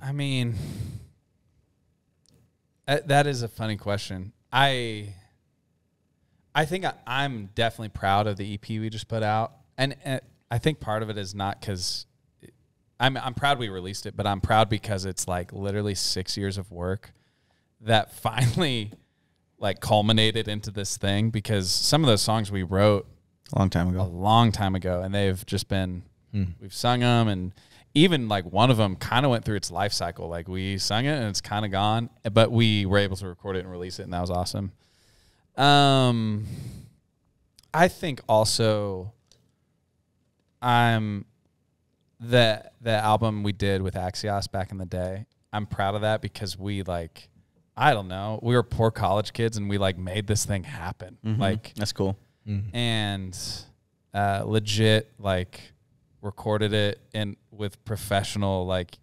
I mean, that is a funny question. I think I'm definitely proud of the EP we just put out, and I think part of it is not because. I'm proud we released it, but I'm proud because it's like literally 6 years of work that finally like culminated into this thing, because some of those songs we wrote a long time ago, and they've just been, we've sung them, and even like one of them kind of went through its life cycle. Like we sung it and it's kind of gone, but we were able to record it and release it, and that was awesome. I think also the album we did with Axios back in the day, I'm proud of that because we like, I don't know, we were poor college kids and we like made this thing happen. Like that's cool. And legit like recorded it with professional like,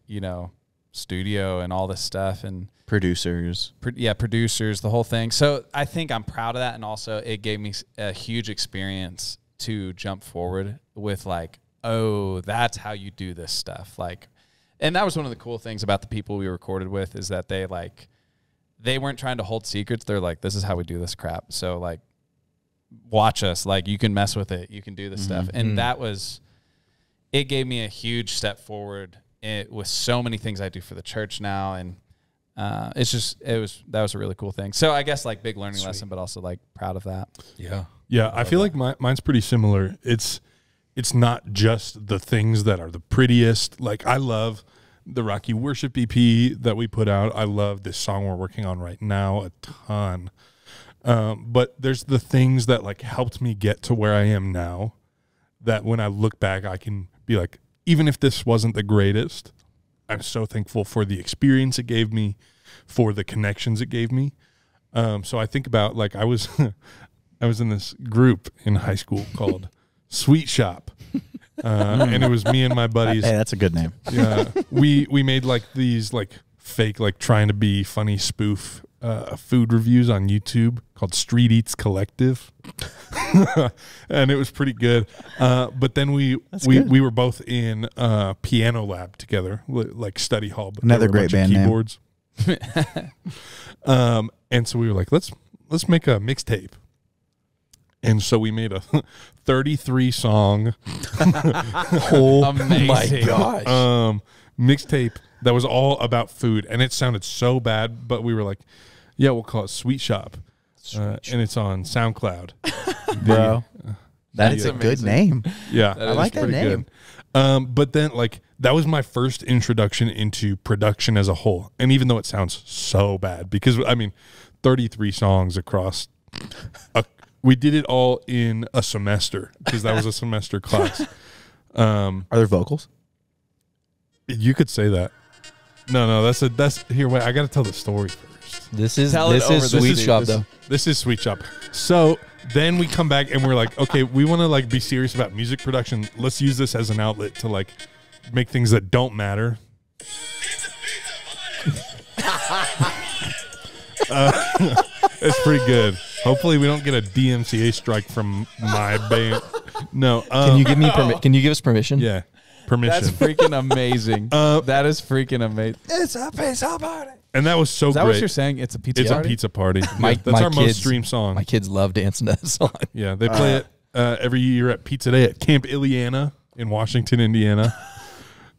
studio and all this stuff and producers. Producers, the whole thing. So I think I'm proud of that, and also it gave me a huge experience to jump forward with like, oh, that's how you do this stuff. Like, and that was one of the cool things about the people we recorded with is that they weren't trying to hold secrets. They're like, this is how we do this crap. So like, watch us. Like, you can mess with it. You can do this stuff. And it gave me a huge step forward with so many things I do for the church now. And that was a really cool thing. So I guess like big learning lesson, but also like proud of that. Yeah. Yeah. I feel like mine's pretty similar. It's not just the things that are the prettiest. Like, I love the Rocky Worship EP that we put out. I love this song we're working on right now a ton. But there's the things that like helped me get to where I am now, that when I look back, I can be like, even if this wasn't the greatest, I'm so thankful for the experience it gave me, for the connections it gave me. So I think about like I was in this group in high school called Sweet Shop, and it was me and my buddies. Hey, that's a good name. Yeah, we made like these like fake, like trying to be funny spoof food reviews on YouTube called Street Eats Collective, and it was pretty good. But then we were both in piano lab together, like study hall. But Another there were a great bunch of band keyboards. And so we were like, let's make a mixtape. And so we made a 33 song Oh my gosh. mixtape that was all about food, and it sounded so bad, but we were like, yeah, we'll call it Sweet Shop. And it's on SoundCloud. Bro. That's Yeah. a good name. Yeah. I like that name. But then, like, that was my first introduction into production as a whole. And even though it sounds so bad, because, I mean, 33 songs across we did it all in a semester, because that was a semester class. Are there vocals? You could say that. No, that's here. Wait, I got to tell the story first. This is Tell it over the Sweet seat. Shop though. This is Sweet Shop. So then we come back and we're like, okay, we want to like be serious about music production. Let's use this as an outlet to like make things that don't matter. It's pretty good. Hopefully we don't get a DMCA strike from my band. No. Can you give me Can you give us permission? Yeah. Permission. That's freaking amazing. That is freaking amazing. It's a pizza party. And that was so Is that great. what you're saying? It's a pizza It's party? a pizza party. My- That's my our kids- most streamed song. My kids love dancing to that song. Yeah, they play it every year at Pizza Day at Camp Ileana in Washington, Indiana.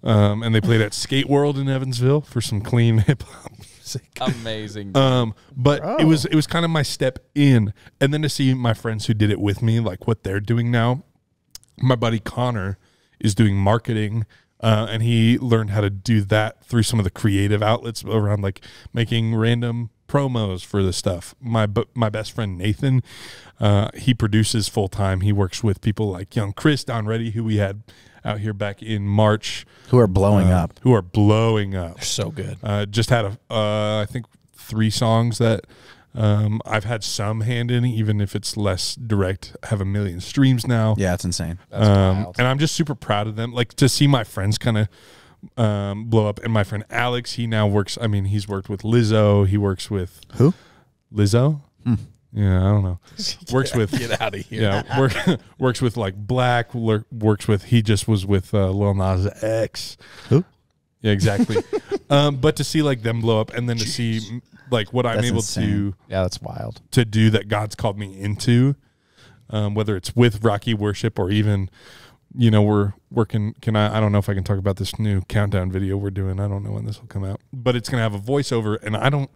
And they played at Skate World in Evansville for some clean hip hop music. Amazing. But it was kind of my step in, and then to see my friends who did it with me, like what they're doing now. My buddy Connor is doing marketing, and he learned how to do that through some of the creative outlets around like making random promos for the stuff. My best friend Nathan, he produces full time. He works with people like Young Chris Don Reddy, who we had out here back in March, Who are blowing up. who are blowing up. They're so good. Just had I think 3 songs that I've had some hand in, even if it's less direct. Have 1 million streams now. Yeah, it's insane. That's wild. And I'm just super proud of them. Like to see my friends kind of blow up. And my friend Alex, he now works. I mean, he's worked with Lizzo. He works with Who? Lizzo. Yeah, I don't know. Works with Get out of here. yeah. Works with like Black. Works with. He just was with Lil Nas X. Who? Yeah, exactly. But to see like them blow up, and then to see like what I'm That's able insane. Yeah, that's wild. to do that God's called me into, whether it's with Rocky Worship or even, you know, we're working. I don't know if I can talk about this new countdown video we're doing. I don't know when this will come out, but it's gonna have a voiceover, and I don't.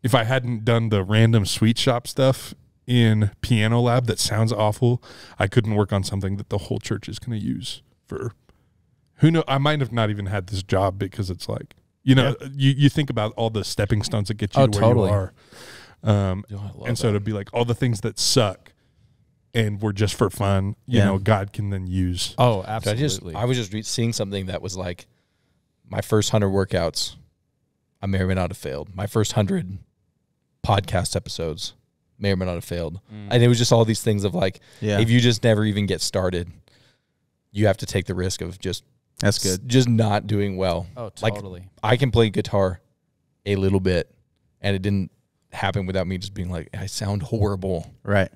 If I hadn't done the random Sweet Shop stuff in Piano Lab that sounds awful, I couldn't work on something that the whole church is going to use for, who knows, I might have not even had this job because it's like, you know, you think about all the stepping stones that get you to where totally. you are. And so to be like all the things that suck and were just for fun, you know, God can then use. Oh, absolutely. I was just seeing something that was like my first 100 workouts, I may or may not have failed. My first 100 podcast episodes may or may not have failed. And it was just all these things of like, if you just never even get started, you have to take the risk of just That's good. just not doing well. Oh, Like, totally. I can play guitar a little bit, and it didn't happen without me just being like, I sound horrible. Right.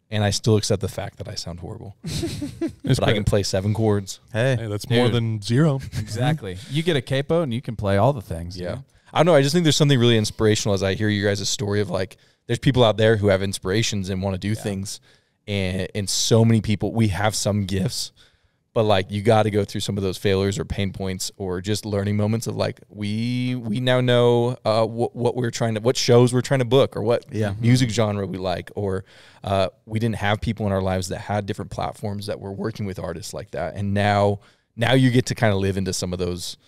And I still accept the fact that I sound horrible. It's But I can play 7 chords. Hey. Hey, that's more Dude. than 0. Exactly. You get a capo and you can play all the things. Yeah. I don't know. I just think there's something really inspirational as I hear you guys' story of like, there's people out there who have inspirations and want to do things. And so many people, we have some gifts, but like you got to go through some of those failures or pain points or just learning moments of like, we now know what shows we're trying to book or what music genre we like, or we didn't have people in our lives that had different platforms that were working with artists like that. And now you get to kind of live into some of those,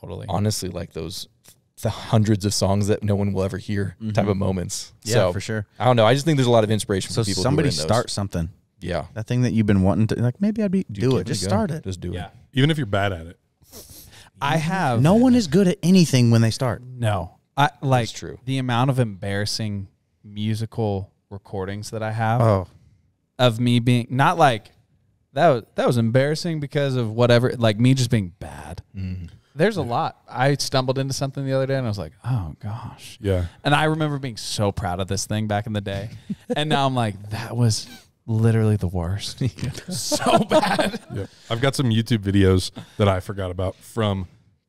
Totally. honestly, like the hundreds of songs that no one will ever hear type of moments. Yeah, So, for sure. I don't know. I just think there's a lot of inspiration So for people. somebody who are in those. start something. Yeah. That thing that you've been wanting to, like, maybe I'd do give it. Just a go. start it. Just do it. Even if you're bad at it. I have No one is good at anything when they start. No. I like true. the amount of embarrassing musical recordings that I have Oh. of me being not like that was embarrassing because of whatever, like me just being bad. There's a lot. I stumbled into something the other day and I was like, oh gosh. Yeah. And I remember being so proud of this thing back in the day. And now I'm like, that was literally the worst. So bad. Yeah. I've got some YouTube videos that I forgot about from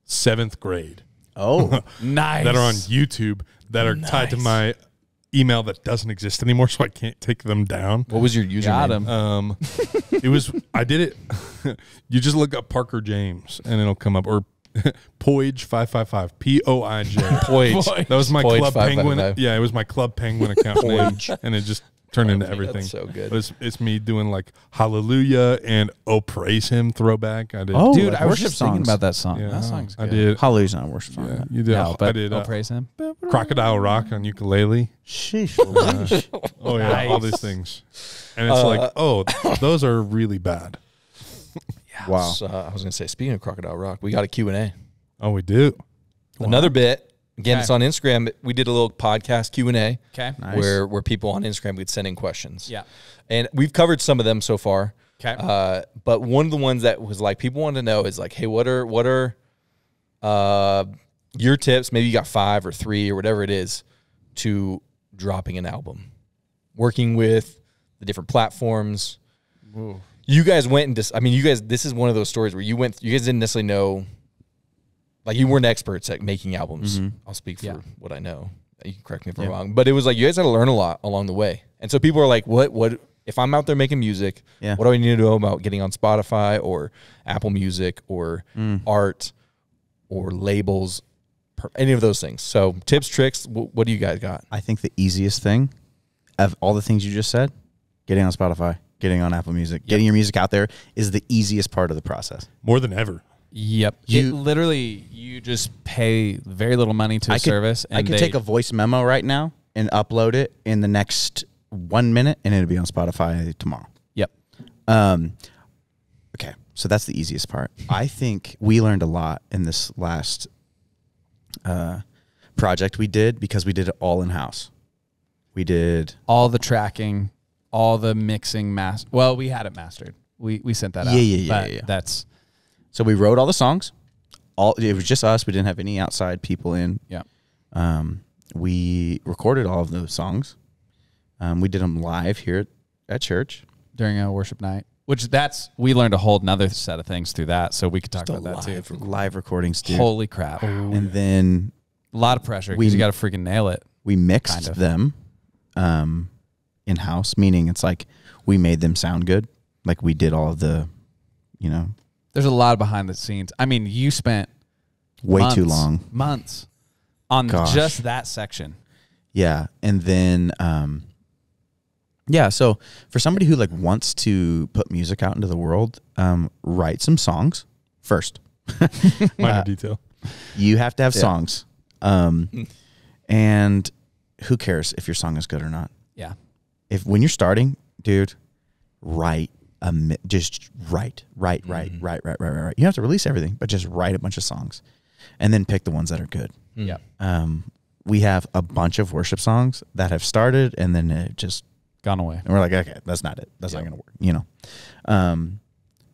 7th grade Oh, Nice. that are on YouTube that are tied to my email that doesn't exist anymore, so I can't take them down. What was your username? Got him. It was, I did it. You just look up Parker James and it'll come up, or Poij555, Poij. Poij. That was my Poij Club 555. Penguin. Yeah, it was my Club Penguin account name, and it just turned into everything. That's so good. But it's me doing like Hallelujah and Oh Praise Him throwback. I did. Oh, Dude, like I was worship just thinking songs. about that song. Yeah, That song's good. I did. Hallelujah's not a worship song. Yeah, you did. No, but I did. praise him. Crocodile Rock on ukulele. Sheesh. Oh yeah, all these things. And it's like, oh, those are really bad. Wow. So, I was going to say, speaking of Crocodile Rock, we got a Q&A. Oh, we do. Another bit. Again, Okay. it's on Instagram. We did a little podcast Q&A Okay. Nice. where people on Instagram would send in questions. Yeah. And we've covered some of them so far. Okay. But one of the ones that was like people wanted to know is like, hey, what are your tips? Maybe you got 5 or 3 or whatever it is to dropping an album, working with the different platforms. Ooh. You guys went and this is one of those stories where you guys didn't necessarily know, like you weren't experts at making albums. I'll speak for Yeah. what I know. You can correct me if I'm wrong, but it was like you guys had to learn a lot along the way. And so people are like, what if I'm out there making music, Yeah. what do I need to know about getting on Spotify or Apple Music or art or labels, any of those things? So tips, tricks, what do you guys got? I think the easiest thing of all the things you just said, getting on Spotify, getting on Apple Music, getting your music out there is the easiest part of the process. More than ever. Yep. You just pay very little money to a service. And I could take a voice memo right now and upload it in the next 1 minute, and it'll be on Spotify tomorrow. Yep. Okay, so that's the easiest part. I think we learned a lot in this last project we did because we did it all in house. We did All the tracking, all the mixing, well, we had it mastered. We sent that out. Yeah. That's so we wrote all the songs. It was just us. We didn't have any outside people in. yeah. We recorded all of those songs. We did them live here at church. During a worship night, which we learned a whole nother set of things through that. So we could talk about that too. Live recordings, dude. Holy crap. And then A lot of pressure We- because you got to freaking nail it. we mixed Kind of. them in house, meaning it's like we made them sound good. Like we did all of the, There's a lot behind the scenes. I mean, you spent way too long. months on Gosh. just that section. Yeah. And then, so for somebody who like wants to put music out into the world, write some songs first. Minor detail. You have to have songs. And who cares if your song is good or not? Yeah. When you're starting, dude, write. Just write. You don't have to release everything, but just write a bunch of songs and then pick the ones that are good. Yeah. We have a bunch of worship songs that have started and then it just, Gone away. and we're like, okay, that's not it. That's not going to work,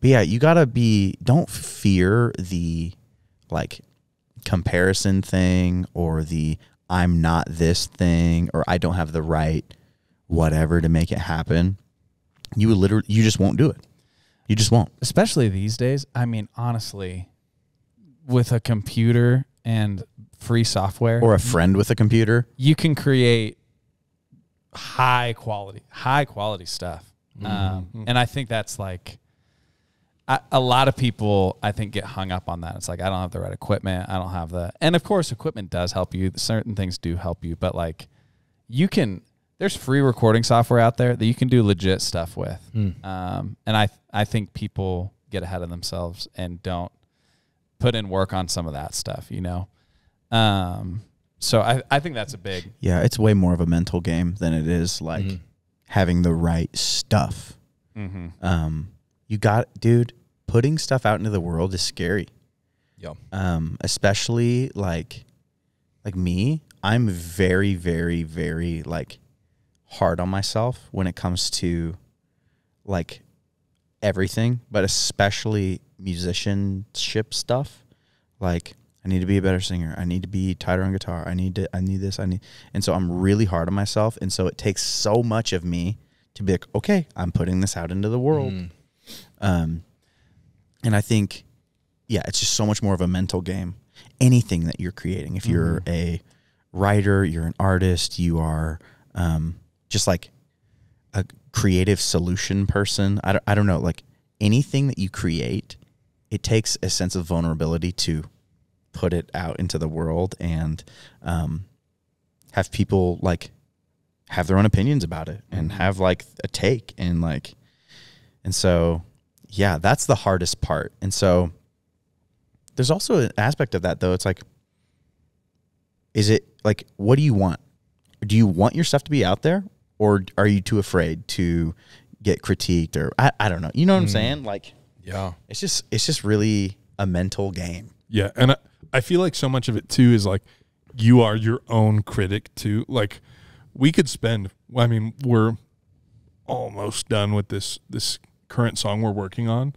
But yeah, you got to don't fear the like comparison thing or the I'm not this thing or I don't have the right whatever to make it happen. You just won't do it. You just won't. Especially these days. I mean, honestly, with a computer and free software, Or a friend with a computer. you can create high quality stuff. And I think that's like a lot of people, I think, get hung up on that. It's like, I don't have the right equipment. I don't have and of course equipment does help you. Certain things do help you, but like there's free recording software out there that you can do legit stuff with. And I think people get ahead of themselves and don't put in work on some of that stuff, So I think that's a big. Yeah, it's way more of a mental game than it is like having the right stuff. You got, dude, putting stuff out into the world is scary. Yeah. Especially like me, I'm very, very, very like hard on myself when it comes to like everything, but especially musicianship stuff. like, I need to be a better singer. I need to be tighter on guitar. I need this. And so I'm really hard on myself. And so it takes so much of me to be like, okay, I'm putting this out into the world. And I think, yeah, it's just so much more of a mental game. Anything that you're creating, if you're a writer, you're an artist, you are just like a creative solution person. I don't know, like anything that you create, it takes a sense of vulnerability to put it out into the world and have people like have their own opinions about it and have like a take and so yeah, that's the hardest part. And so there's also an aspect of that though. It's like, is it like, what do you want? Do you want your stuff to be out there, or are you too afraid to get critiqued? Or I don't know. You know what I'm saying? Like, Yeah. it's just really a mental game. Yeah, and I feel like so much of it too is like you are your own critic too. Like we could spend, I mean, we're almost done with this current song we're working on,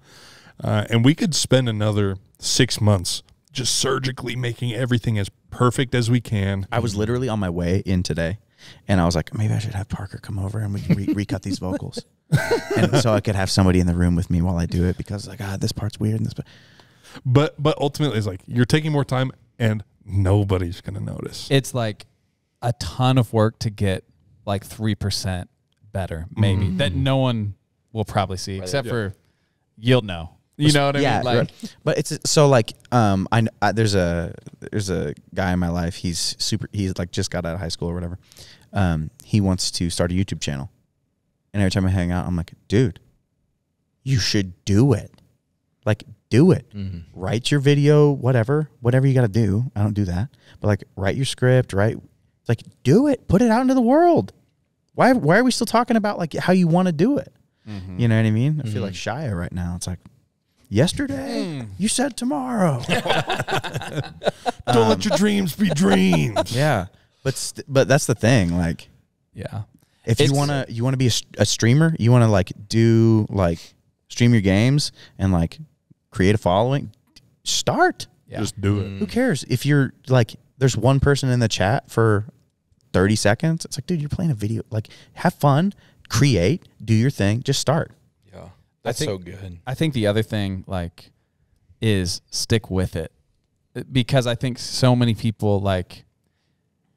and we could spend another 6 months just surgically making everything as perfect as we can. I was literally on my way in today, and I was like, maybe I should have Parker come over and we can recut these vocals, and so I could have somebody in the room with me while I do it, because like, this part's weird and this. But ultimately, it's like you're taking more time, and nobody's gonna notice. It's like a ton of work to get like 3% better, maybe that no one will probably see, except for you'll know. You know what I mean? Like, right. But it's so like there's a guy in my life. He's like just got out of high school or whatever. He wants to start a YouTube channel, and every time I hang out, I'm like, dude, you should do it. Like, do it. Write your video, whatever you got to do. I don't do that, but like, write your script. Like, do it. Put it out into the world. Why are we still talking about like how you want to do it? You know what I mean? I feel like Shia right now. It's like, yesterday you said tomorrow. Don't let your dreams be dreams. Yeah, but that's the thing. Like, yeah, if you wanna be a streamer, you wanna like do like stream your games and like create a following. Start. yeah. Just do it. Who cares if you're like, there's one person in the chat for 30 seconds? It's like, dude, you're playing a video. Like, have fun, create, do your thing, just start. Yeah. That's so good. I think the other thing like is stick with it, because I think so many people like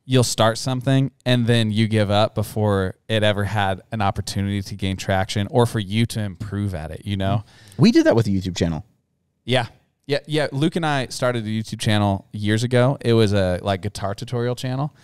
you'll start something and then you give up before it ever had an opportunity to gain traction or for you to improve at it, you know? We did that with a YouTube channel. Yeah. Luke and I started a YouTube channel years ago. It was a like guitar tutorial channel.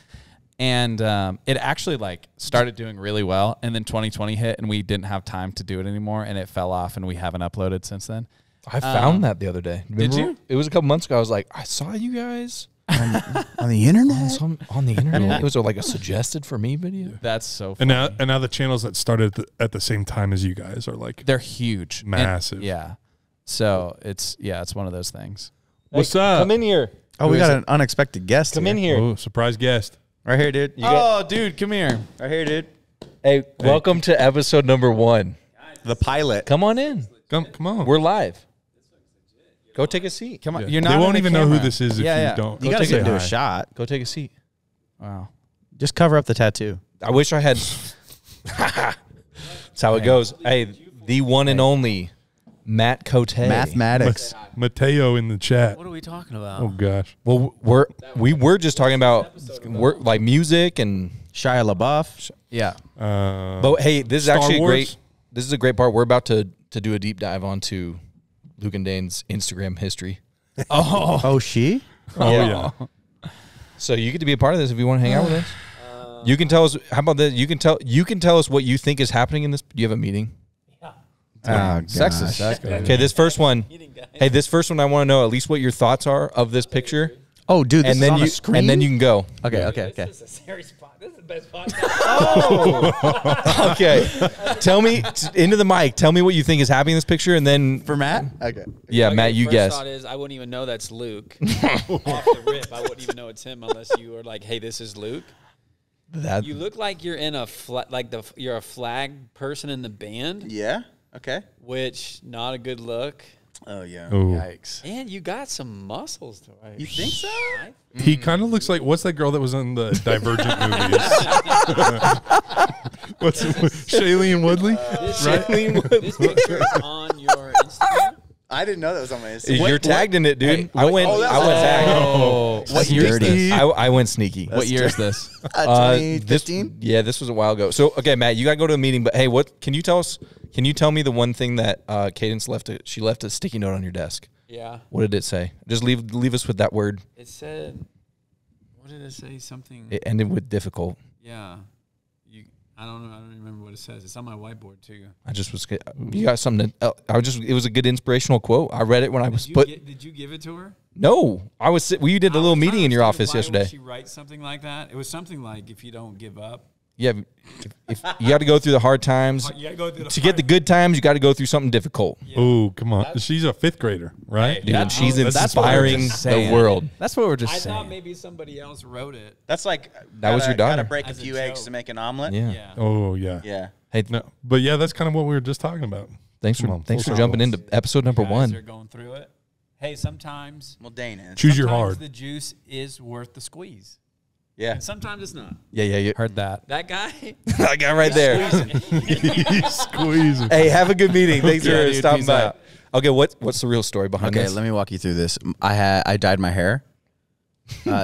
And it actually like started doing really well. And then 2020 hit and we didn't have time to do it anymore. And it fell off and we haven't uploaded since then. I found that the other day. Did you? It was a couple months ago. I was like, I saw you guys on the internet. on the internet. It was like a suggested for me video. That's so funny. And now the channels that started at the same time as you guys are like They're huge. massive. Yeah. So it's one of those things. What's up? Come in here. Oh, we got an unexpected guest. Come in here. Oh, surprise guest. Right here, dude. Dude, come here. Right here, dude. Hey, welcome to episode number 1. The pilot. Come on in. Come on. We're live. Go take a seat. Come on. Yeah. You're not They won't on even know camera. who this is if Yeah. you don't. You gotta say get into a hi. shot. Go take a seat. Wow. Just cover up the tattoo. I wish I had. That's how it goes. Hey, the one and only Matt Cote. Mathematics. Mateo in the chat. What are we talking about? Oh gosh. Well, we were just talking about like music and. Shia LaBeouf. Yeah. But hey, this is Star actually Wars? a great. This is a great part. We're about to do a deep dive onto Luke and Dane's Instagram history. Oh, she? Oh yeah. So you get to be a part of this if you want to hang out with us. You can tell us. How about this? You can tell us what you think is happening in this. Do you have a meeting? Oh, Sexist. gosh. Okay, this first one. Hey, this first one, I want to know at least what your thoughts are of this picture, Oh, dude, this and is then on you a screen? and then you can go. Okay. This is a serious spot. This is the best podcast. Okay, tell me into the mic. Tell me what you think is happening in this picture, and then For Matt? Okay. yeah, Okay, Matt, you first guess. thought is I wouldn't even know that's Luke. Off the rip, I wouldn't even know it's him unless you were like, "Hey, this is Luke." That You look like you're in a you're a flag person in the band, Yeah? Okay. which not a good look. Oh yeah. Oh, Yikes. And you got some muscles to it. You think so? he kind of looks like what's that girl that was in the Divergent movies? What's Shailene Woodley? This picture is on your Instagram. I didn't know that was on my Instagram. You're tagged in it, dude. Hey, I went tagged. Oh, what year is this? I went sneaky. What year is this? 2015? This was a while ago. So, okay, Matt, you got to go to a meeting, but hey, what can you tell us? Can you tell me the one thing that Cadence left? She left a sticky note on your desk. Yeah. What did it say? Just leave us with that word. It said, what did it say? Something. It ended with difficult. Yeah. I don't know. I don't remember what it says. It's on my whiteboard too. I just was. You got something? It was a good inspirational quote. I read it when I was Did you give it to her? No, I was. We did a little meeting in your office yesterday. Why would she write something like that? It was something like, if you don't give up. Yeah, if you got to go through the hard times. You gotta go through To get the good times, you got to go through something difficult. Oh, come on. She's a 5th grader, right? Dude, and she's that's what we're inspiring just the saying. world. That's what we're just I saying. thought maybe somebody else wrote it. That's like That was your daughter. Gotta break a As a few eggs joke. to make an omelet. Yeah. Yeah. Oh, yeah. Yeah. Hey, No, but yeah, that's kind of what we were just talking about. thanks Come for on, thanks full for jumping circle. into episode number You guys 1. are going through it. Hey, sometimes Well, Dane is. Choose your sometimes hard. the juice is worth the squeeze. Yeah. And sometimes it's not. Yeah. Heard that. That guy. That guy right there. He's squeezing. Hey, have a good meeting. Thanks Yeah, for dude, stopping peace by. out. Okay, what's the real story behind Okay, this? let me walk you through this. I dyed my hair,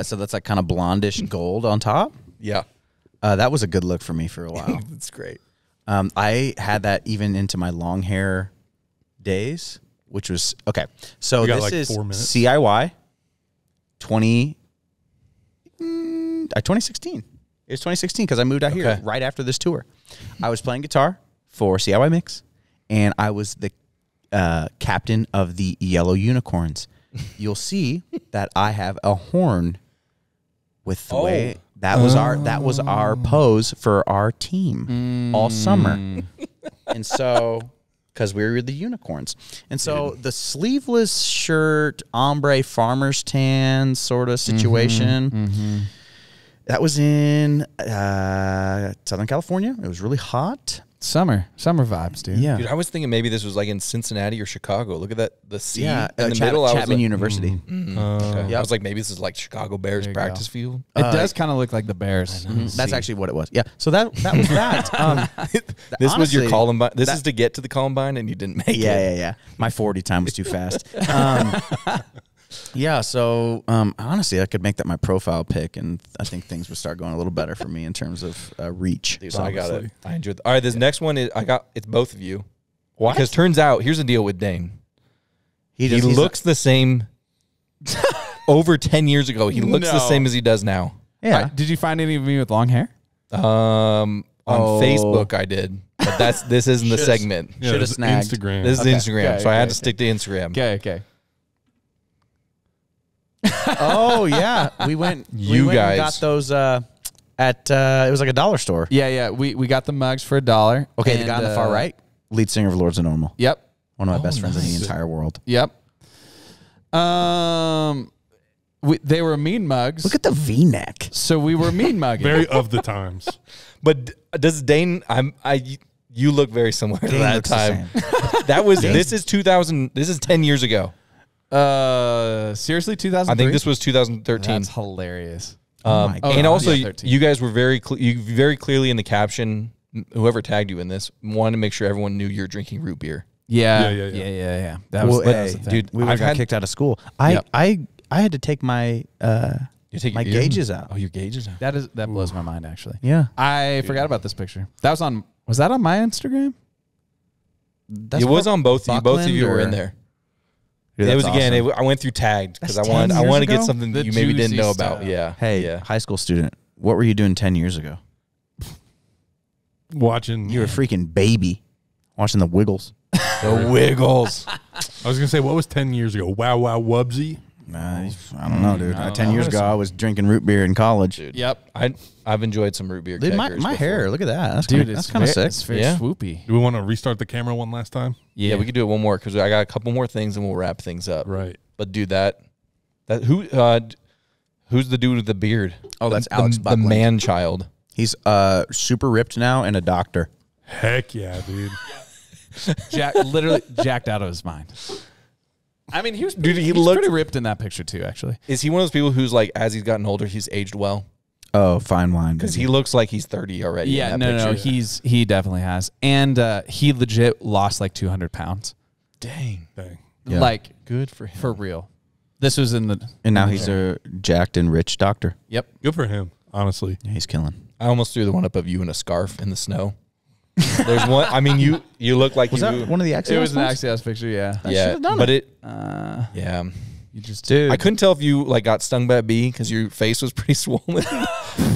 so that's like kind of blondish gold on top. Yeah, That was a good look for me for a while. that's great. I had that even into my long hair days, which was okay. So We got this like is 4 minutes. CIY 2016. It was 2016 because I moved out here Okay. right after this tour. I was playing guitar for CIY Mix, and I was the captain of the Yellow Unicorns. You'll see that I have a horn with the way that was our pose for our team all summer. And so because we were the unicorns. And so the sleeveless shirt, ombre farmer's tan sort of situation, that was in Southern California. It was really hot. Summer vibes, dude. Yeah. Dude, I was thinking maybe this was like in Cincinnati or Chicago. Look at that, the sea Yeah, in the middle. I was Chapman like, University. okay. I was like, maybe this is like Chicago Bears There you practice field. It does kind of look like the Bears. That's actually what it was. Yeah. So that was that. This was your honestly, Columbine. This is to get to the Columbine, and you didn't make it. Yeah. My 40 time was too fast. Yeah, so honestly, I could make that my profile pic, and I think things would start going a little better for me in terms of reach. Dude, I got it. Obviously. I enjoyed. All right, this next one is it's both of you. What? Because turns out here's the deal with Dane. He he's looks the same. Over 10 years ago, he looks the same as he does now. yeah. Did you find any of me with long hair? On Facebook, I did, but this isn't the segment. Yeah, Should've it's snagged. Instagram. This is Instagram, okay, so I had okay, to stick to Instagram. Okay. Oh yeah, we went. You we went guys. and got those at it was like a dollar store. Yeah. We got the mugs for $1. Okay, the and, guy on the far right, lead singer of Lords of Normal, Yep. one of my best friends in the entire world. Yep. They were mean mugs. Look at the V-neck. So we were mean mugging. Very of the times. But does Dane? You look very similar to Dane that looks the time. That was. This is 2000. This is 10 years ago. Seriously, 2003? I think this was 2013. That's hilarious. my God. And also, Yeah, 13. you guys were very clearly in the caption. Whoever tagged you in this wanted to make sure everyone knew you're drinking root beer. Yeah. That was, Well, that was hey, the thing. dude, We I've got had- kicked out of school. Yep. I had to take my You take my your beer? gauges out. Oh, your gauges out. That blows my mind, actually. Yeah, I forgot about this picture. Was that on my Instagram? that's It was what- on both of you. Both of you were in Buckland there. Dude, It was that's again. awesome. I went through tagged because I That's wanted. 10 I years wanted to get ago? something The that you maybe didn't juicy know stuff. about. Yeah. Hey, Yeah. high school student, what were you doing 10 years ago? Watching. You were a freaking baby watching the Wiggles. The Wiggles. I was gonna say, what was 10 years ago? Wow, Wubsy. I don't know, dude. I don't 10 know. years ago, I was drinking root beer in college. Dude. Yep. I've enjoyed some root beer. Dude, my keggers my before. hair, look at that. That's Dude, kinda, that's kind of sick. It's very Yeah. swoopy. Do we want to restart the camera one last time? Yeah, we could do it one more because I got a couple more things and we'll wrap things up. Right. But dude, who's the dude with the beard? Oh, that's the, Alex the Buckland. man child. He's super ripped now and a doctor. Heck yeah, dude. Literally jacked out of his mind. I mean, he was Dude, he he's looked- pretty ripped in that picture too, actually. Is he one of those people who's like, as he's gotten older, he's aged well? Oh, fine wine. Because Baby. he looks like he's 30 already. Yeah, in that no, picture. he definitely has, and he legit lost like 200 pounds, Dang. Dang. Yeah. like Good for him. for real. This was in the And now he's a jacked and rich doctor. yep. Good for him, honestly. Yeah, he's killing. I almost threw the one up of you in a scarf in the snow. There's one. I mean, you look like Was you. that one of the Axios It was an ones? Axios picture, yeah. Yeah, should've done but it. You just Dude. I couldn't tell if you like got stung by a bee because your face was pretty swollen,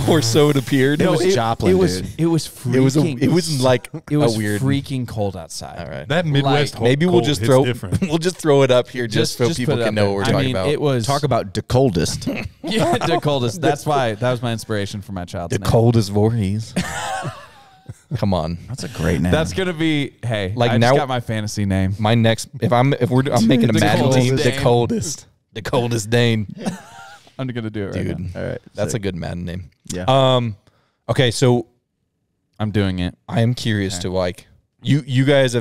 or so it appeared. It was Joplin, it was dude. it was freaking, it was like it was a weird. freaking cold outside. All right. That Midwest cold Maybe we'll just hits throw different. we'll just throw it up here just so put people it can up know there. what we're I talking mean, about. It was Talk about the coldest. yeah, the coldest. That was my inspiration for my child's the name. coldest Voorhees. Come on. That's a great name. That's gonna be Like I now- just got my fantasy name. My next, I'm making a The Madden coldest team. Dane. The coldest Dane. I'm gonna do it right Dude. now. all right. That's a good Madden name. Yeah. Okay, so I'm doing it. I am curious to like you guys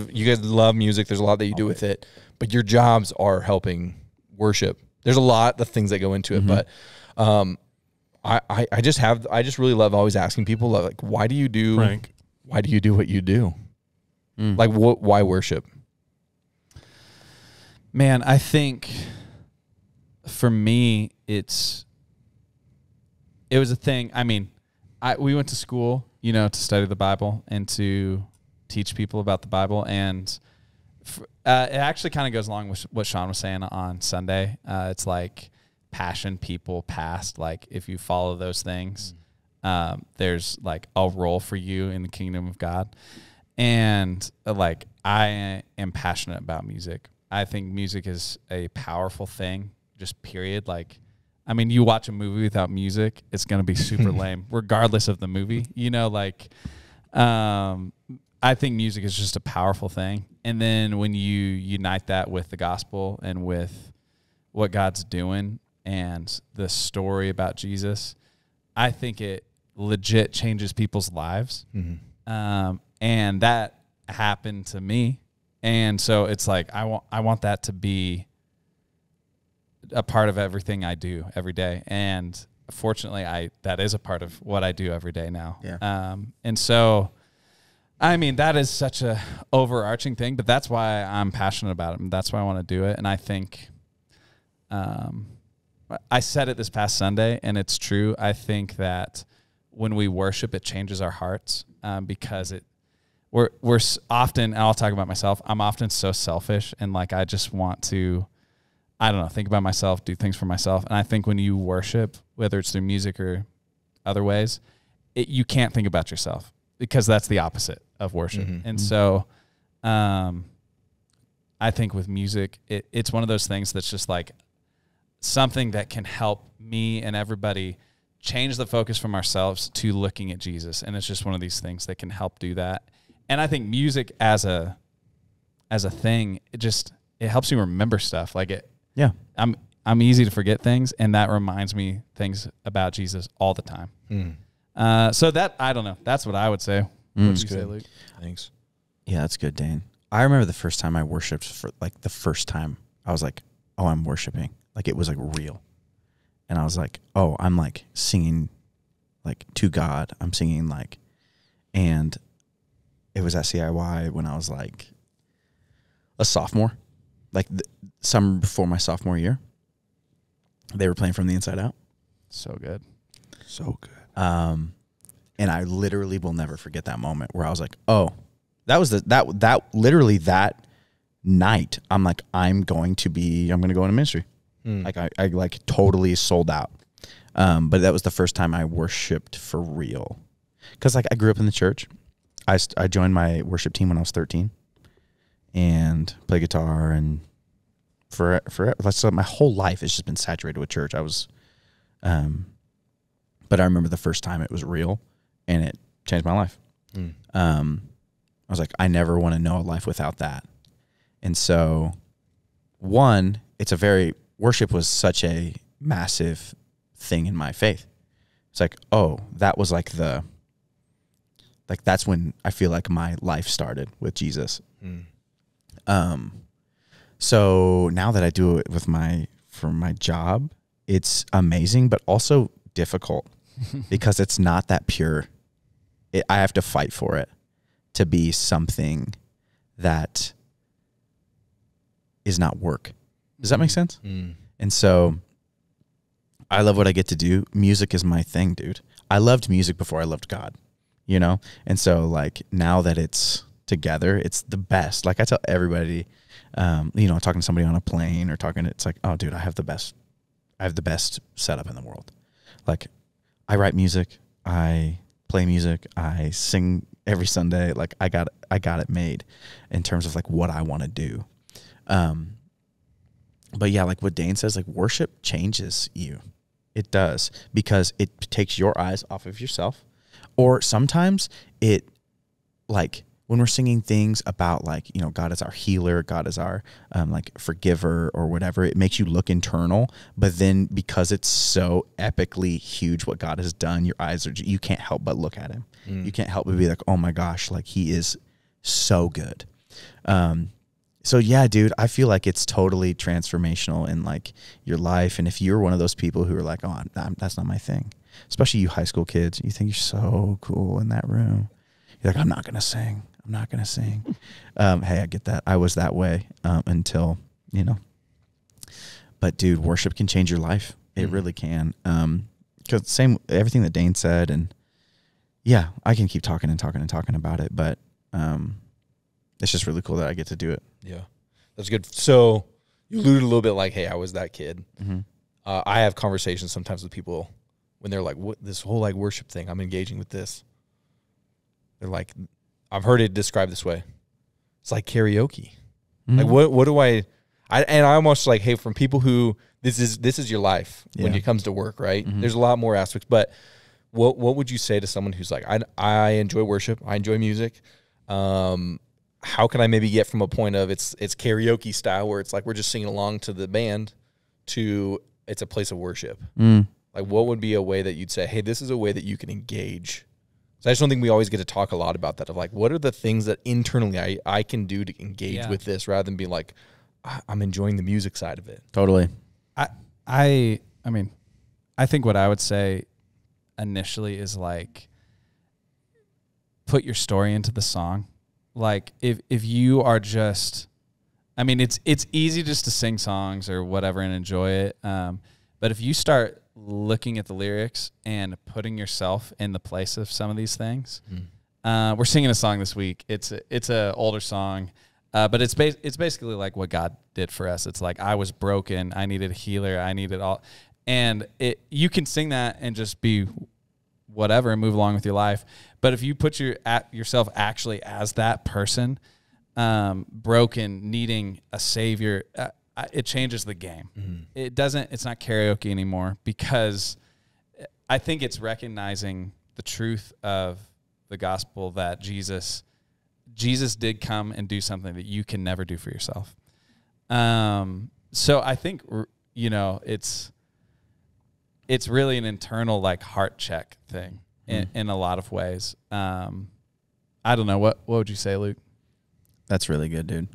love music. There's a lot that you do with it, but your jobs are helping worship. There's a lot of things that go into it, but I just really love always asking people like, why do you do what you do? Like why worship? Man, I think for me it was a thing. I mean, we went to school, to study the Bible and to teach people about the Bible, and it actually kind of goes along with what Sean was saying on Sunday. It's like passion, people, past. Like if you follow those things, there's like a role for you in the kingdom of God. And like I am passionate about music. I think music is a powerful thing, just period. Like, I mean, you watch a movie without music, it's going to be super lame, regardless of the movie. I think music is just a powerful thing. And then when you unite that with the gospel and with what God's doing and the story about Jesus, I think it legit changes people's lives. And that happened to me. And so it's like, I want that to be a part of everything I do every day. And fortunately, that is a part of what I do every day now. Yeah. And so, I mean, that is such a overarching thing, but that's why I'm passionate about it. And that's why I want to do it. And I think, I said it this past Sunday, and it's true. I think that when we worship, it changes our hearts, because we're often, and I'll talk about myself, I'm often so selfish, and like I just want to, I don't know, think about myself, do things for myself. And I think when you worship, whether it's through music or other ways, you can't think about yourself, because that's the opposite of worship. And so I think with music, it's one of those things that's just like something that can help me and everybody change the focus from ourselves to looking at Jesus. And it's just one of these things that can help do that. And I think music as a thing, it helps you remember stuff. Like Yeah. I'm easy to forget things, and that reminds me things about Jesus all the time. So that, I don't know. That's what I would say. What would you say, Luke? Thanks. Yeah, that's good, Dane. I remember the first time I worshiped, for like the first time I was like, oh, I'm worshiping. Like it was like real. And I was like, oh, I'm like singing like to God. I'm singing like, and it was at CIY when I was like a sophomore, like summer before my sophomore year. They were playing From the Inside Out. So good. So good. And I literally will never forget that moment where I was like, oh, that was that literally that night. I'm like, I'm going to go into ministry. Like I like totally sold out. But that was the first time I worshiped for real. Cause like I grew up in the church. I joined my worship team when I was 13 and played guitar, and for so my whole life has just been saturated with church. But I remember the first time it was real, and it changed my life. I was like, I never want to know a life without that. And so worship was such a massive thing in my faith. It's like, oh, that was like that's when I feel like my life started with Jesus. So now that I do it for my job, it's amazing, but also difficult because it's not that pure. I have to fight for it to be something that is not work. Does that make sense? And so I love what I get to do. Music is my thing, dude. I loved music before I loved God, you know? And so like now that it's together, it's the best. Like I tell everybody, you know, talking to somebody on a plane or it's like, oh dude, I have the best setup in the world. Like I write music, I play music, I sing every Sunday. Like I got it made in terms of like what I want to do. But yeah, like what Dane says, like worship changes you. It does, because it takes your eyes off of yourself. Or sometimes it, like when we're singing things about like, you know, God is our healer, God is our like forgiver or whatever, it makes you look internal. But then because it's so epically huge what God has done, your eyes are, you can't help but look at him. You can't help but be like, oh my gosh, like he is so good. So yeah, dude, I feel like it's totally transformational in like your life. And if you're one of those people who are like, oh, that's not my thing, especially you high school kids, you think you're so cool in that room. You're like, I'm not going to sing. Hey, I get that. I was that way until, you know. But dude, worship can change your life. It really can. Because everything that Dane said, and yeah, I can keep talking about it, but it's just really cool that I get to do it. Yeah, that's good. So you alluded a little bit like, hey, I was that kid. I have conversations sometimes with people when they're like, what, this whole like worship thing, I'm engaging with this. They're like, I've heard it described this way. It's like karaoke. Like what do I almost like, hey, from people who this is your life when it comes to work, right? There's a lot more aspects, but what would you say to someone who's like, I enjoy worship, I enjoy music. How can I maybe get from a point of it's karaoke style where it's like we're just singing along to the band to it's a place of worship? Like what would be a way that you'd say, hey, this is a way that you can engage? So I just don't think we always get to talk a lot about that of like, what are the things that internally I can do to engage with this rather than be like, I'm enjoying the music side of it. Totally. I mean, I think what I would say initially is like, put your story into the song. Like if you are just, I mean, it's easy just to sing songs or whatever and enjoy it. But if you start looking at the lyrics and putting yourself in the place of some of these things, we're singing a song this week. It's a older song, but it's basically like what God did for us. It's like, I was broken, I needed a healer, I needed all, and you can sing that and just be whatever and move along with your life. But if you put yourself actually as that person, broken, needing a savior, it changes the game. It's not karaoke anymore, because I think it's recognizing the truth of the gospel that Jesus did come and do something that you can never do for yourself. So I think, you know, it's really an internal like heart check thing in a lot of ways. I don't know. What would you say, Luke? That's really good, dude.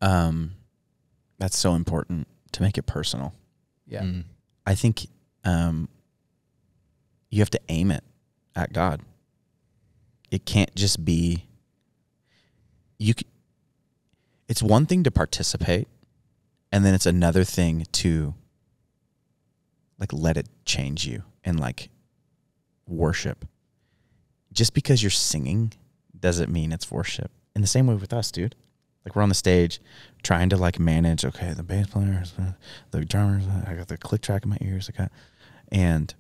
That's so important to make it personal. Yeah. I think you have to aim it at God. It can't just be it's one thing to participate, and then it's another thing to like let it change you and like worship. Just because you're singing doesn't mean it's worship. In the same way with us, dude. Like we're on the stage trying to like manage, okay, the bass players, the drummers, I got the click track in my ears. And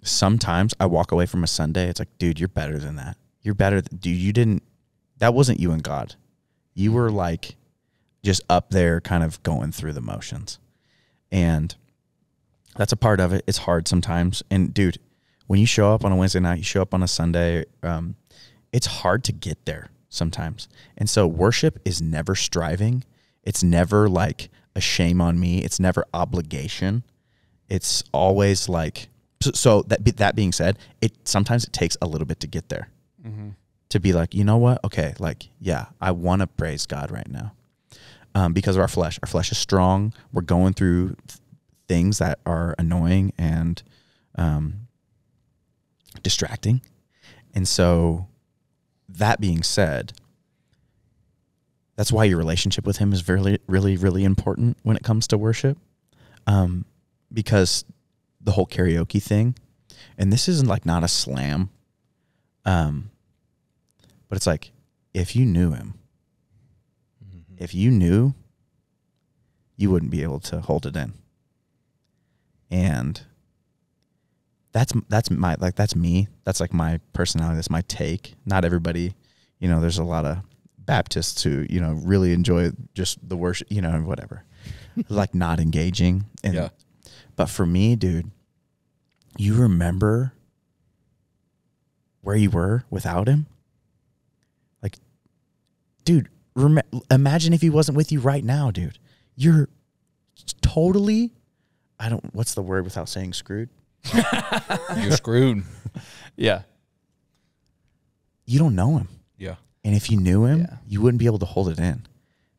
sometimes I walk away from a Sunday, it's like, dude, you're better than that. You're better. Dude, that wasn't you and God. You were like just up there kind of going through the motions. And that's a part of it. It's hard sometimes. And dude, when you show up on a Wednesday night, you show up on a Sunday, it's hard to get there sometimes. And so worship is never striving. It's never like a shame on me. It's never obligation. It's always like, so that being said, sometimes it takes a little bit to get there. To be like, you know what? Okay, like, yeah, I want to praise God right now. because of our flesh. Our flesh is strong. We're going through things that are annoying and distracting. And so that being said, that's why your relationship with him is really, really, really important when it comes to worship. Because the whole karaoke thing, and this isn't like not a slam, but it's like, if you knew him, if you knew, you wouldn't be able to hold it in. And that's my, like, that's me. That's like my personality. That's my take. Not everybody, there's a lot of Baptists who, really enjoy just the worship, whatever, like not engaging. And, Yeah. But for me, dude, you remember where you were without him? Like, dude, imagine if he wasn't with you right now, dude. You're totally, what's the word without saying screwed? You're screwed. Yeah. You don't know him. Yeah. And if you knew him, Yeah. you wouldn't be able to hold it in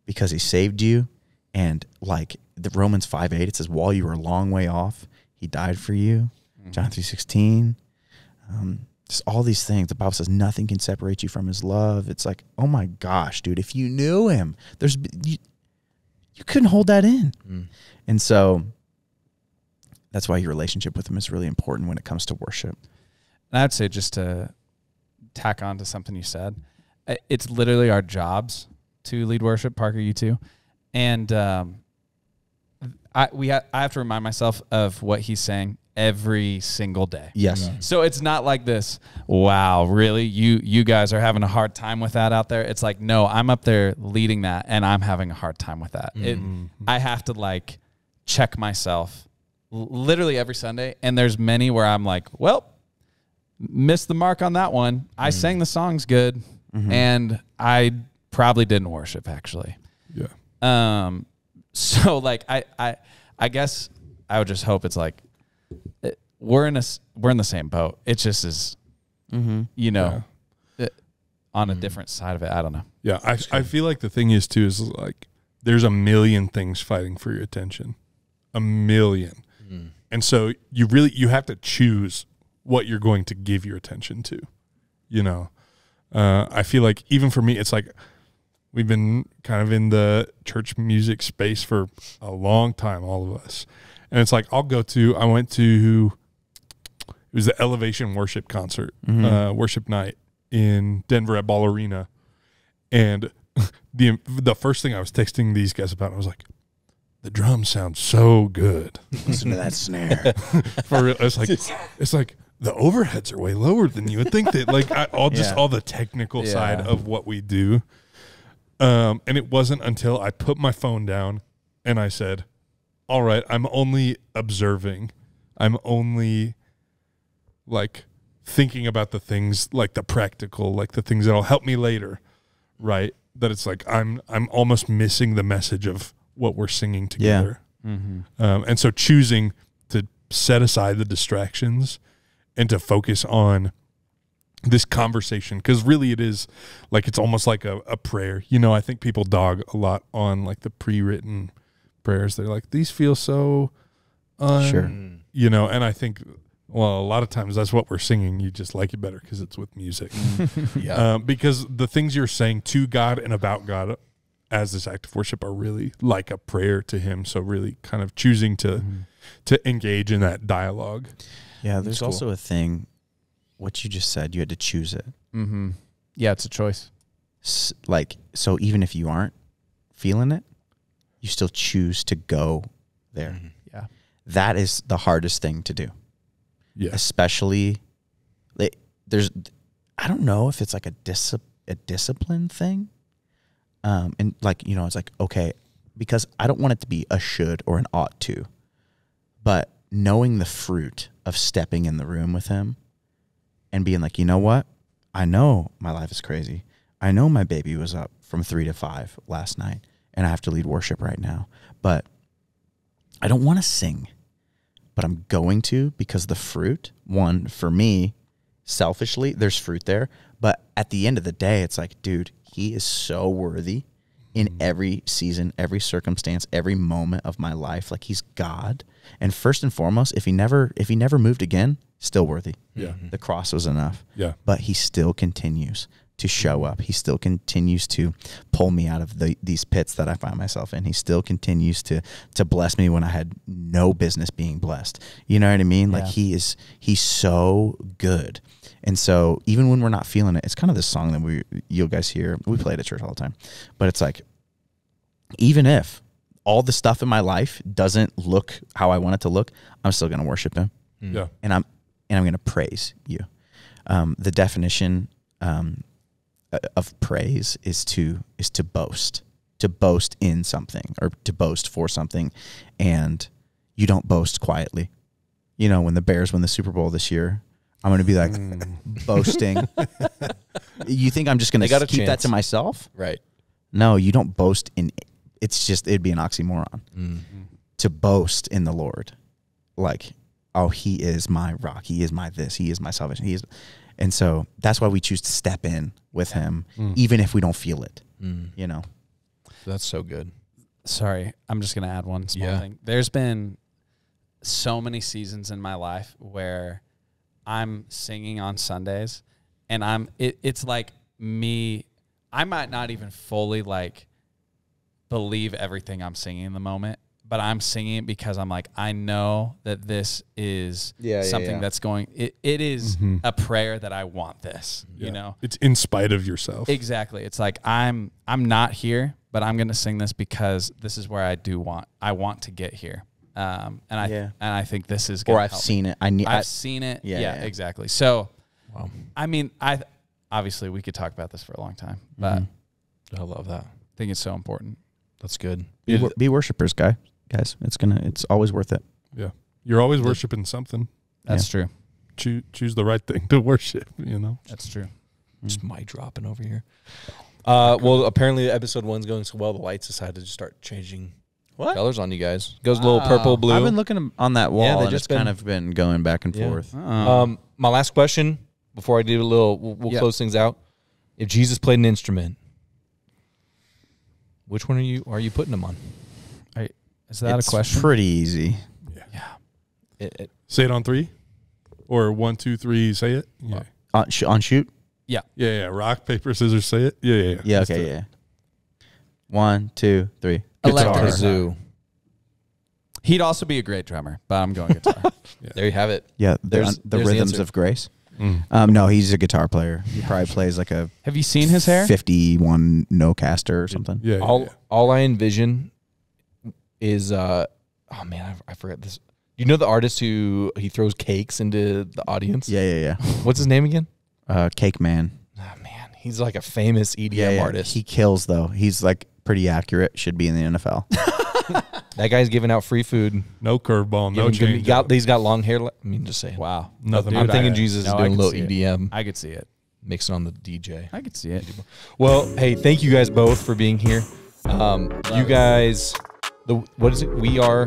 because he saved you. And like the Romans 5:8, it says, while you were a long way off, he died for you. John 3:16. Just all these things. The Bible says nothing can separate you from his love. It's like, oh my gosh, dude, if you knew him, you couldn't hold that in. And so that's why your relationship with him is really important when it comes to worship. And I'd say, just to tack on to something you said, it's literally our jobs to lead worship, Parker, you too. And I have to remind myself of what he's saying every single day. Yes. So it's not like this, wow, really? You guys are having a hard time with that out there? It's like, no, I'm up there leading that, and I'm having a hard time with that. I have to like check myself literally every Sunday, and there's many where I'm like, well, missed the mark on that one. I sang the songs good, and I probably didn't worship, actually. Yeah. So like I guess I would just hope it's like we're in the same boat. It just is, on a different side of it. I don't know. Yeah, I feel like the thing is too is like there's a million things fighting for your attention, a million, and so you have to choose what you're going to give your attention to. I feel like even for me, it's like we've been kind of in the church music space for a long time, all of us, and it's like I went to. It was the Elevation Worship Concert, worship night in Denver at Ball Arena. And the first thing I was texting these guys about, I was like, the drums sound so good. Listen to that snare. For real, it's like the overheads are way lower than you would think that, like all the technical side of what we do. And it wasn't until I put my phone down and I said, all right, I'm only observing. I'm only like thinking about the things, like the practical, like the things that'll help me later, right? That it's like I'm almost missing the message of what we're singing together. And so choosing to set aside the distractions and to focus on this conversation, because really it is like, it's almost like a prayer. I think people dog a lot on like the pre-written prayers. They're like, these feel so Sure. and I think, well, a lot of times that's what we're singing. You just like it better because it's with music. Because the things you're saying to God and about God as this act of worship are really like a prayer to him. So really kind of choosing to engage in that dialogue. Yeah, there's also a thing, what you just said, you had to choose it. Yeah, it's a choice. So even if you aren't feeling it, you still choose to go there. Yeah. That is the hardest thing to do. Yeah. Especially, I don't know if it's like a discipline thing. And like, it's like, okay, because I don't want it to be a should or an ought to, but knowing the fruit of stepping in the room with him and being like, you know what? I know my life is crazy. I know my baby was up from 3 to 5 last night and I have to lead worship right now, but I don't want to sing. But I'm going to, because the fruit, one, for me, selfishly, there's fruit there. But at the end of the day, it's like, dude, he is so worthy. in every season, every circumstance, every moment of my life. Like he's God. And first and foremost, if he never moved again, still worthy. Yeah. The cross was enough. Yeah. But he still continues to show up. He still continues to pull me out of these pits that I find myself in. He still continues to bless me when I had no business being blessed. You know what I mean? Like he's so good. And so even when we're not feeling it, it's kind of this song that you guys hear. We play it at church all the time. But it's like, even if all the stuff in my life doesn't look how I want it to look, I'm still going to worship him. Yeah. And I'm going to praise you. The definition of praise is to boast in something, or to boast for something. And you don't boast quietly. You know, when the Bears win the Super Bowl this year, I'm going to be like boasting. You think I'm just going to keep that to myself? Right. No, you don't boast in, it'd be an oxymoron. To boast in the Lord. Like, oh, he is my rock. He is my this. He is my salvation. And so that's why we choose to step in with him, even if we don't feel it, you know? That's so good. Sorry, I'm just going to add one small thing. There's been so many seasons in my life where I'm singing on Sundays, and it's like me, I might not even fully like believe everything I'm singing in the moment, but I'm singing it because I'm like, I know that this is something that's going, it is a prayer that I want this, you know? It's in spite of yourself. Exactly. It's like, I'm not here, but I'm going to sing this because this is where I want to get here. And I think this is good. Or I've seen it. I've seen it. Yeah, exactly. So, I mean, obviously we could talk about this for a long time, but I love that. I think it's so important. That's good. Be worshipers, guys. It's always worth it. Yeah. You're always worshiping something. That's true. Choose the right thing to worship, you know? That's true. Just mic dropping over here. Well, apparently episode 1's going so well, the lights decided to start changing colors on you guys. Goes a little purple, blue. I've been looking on that wall, they and just it's kind of been going back and forth. My last question before I do we'll close things out. If Jesus played an instrument, which one are you putting him on? Is that It's a question? pretty easy. Yeah. Say it on 3? Or 1, 2, 3, say it? Yeah. On shoot? Yeah. Rock, paper, scissors, say it? Yeah. Yeah, Let's okay, do it. yeah. 1, 2, 3. Guitar. Kazoo. He'd also be a great drummer, but I'm going guitar. There you have it. Yeah, There's the the rhythms answer. of grace. No, he's a guitar player. He probably plays like a Have you seen his hair? 51 no-caster or something. Yeah. All I envision is oh man, I forgot this. You know the artist who he throws cakes into the audience? Yeah. What's his name again? Cake Man. Oh man, he's like a famous EDM artist. He kills though. He's like pretty accurate. Should be in the NFL. That guy's giving out free food. No curveball, no change. He's got long hair. I mean, just saying. Wow. Nothing. I'm but thinking that. Jesus is No, I doing a can little see it. EDM, I could see it. mixing on the DJ. I could see it. Well, hey, thank you guys both for being here. You guys, what is it? We are.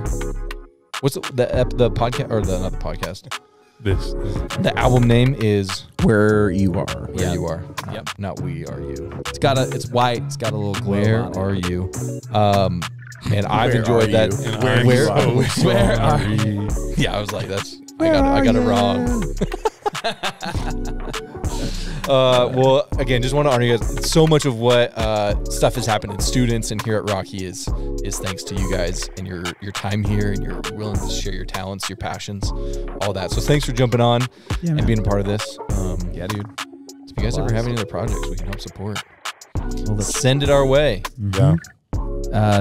What's the podcast or not the podcast? This. The album name is Where You Are. Where You Are. Yep. Not We Are You. It's white. It's got a little glow Where on it. are you? Man, I've Where enjoyed are that. you? And Where, I'm where, so where are sorry. you? Yeah, I was like, I got it wrong. Well, again, just want to honor you guys. So much of what stuff has happened in students and here at Rocky is thanks to you guys and your time here and your willingness to share your talents, your passions, all that. So thanks for jumping on and being a part of this. Yeah, dude. If you guys ever have any other projects we can help support, send it our way. Yeah.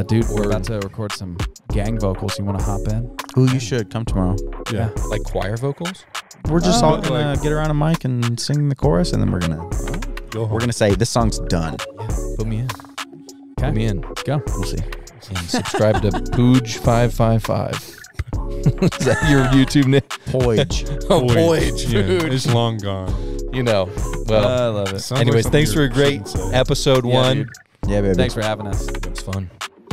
Dude, we're about to record some gang vocals. You want to hop in? Ooh, you should come tomorrow. Yeah. Like choir vocals? We're just all But, gonna get around a mic and sing the chorus, and then we're gonna say this song's done. Put me in. Okay. Put me in. Let's go. We'll see. And subscribe to Pooj555. Is that your YouTube name? Poige. Oh, Boy, Pooj, yeah, dude. it's long gone. You know. Well, I love it. Sounds anyways, like thanks for a something you great shouldn't say. episode Yeah, 1. dude. Yeah, baby. Thanks for having us. It was fun.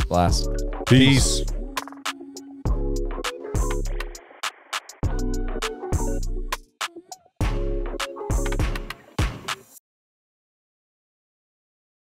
Blast. Peace. Peace.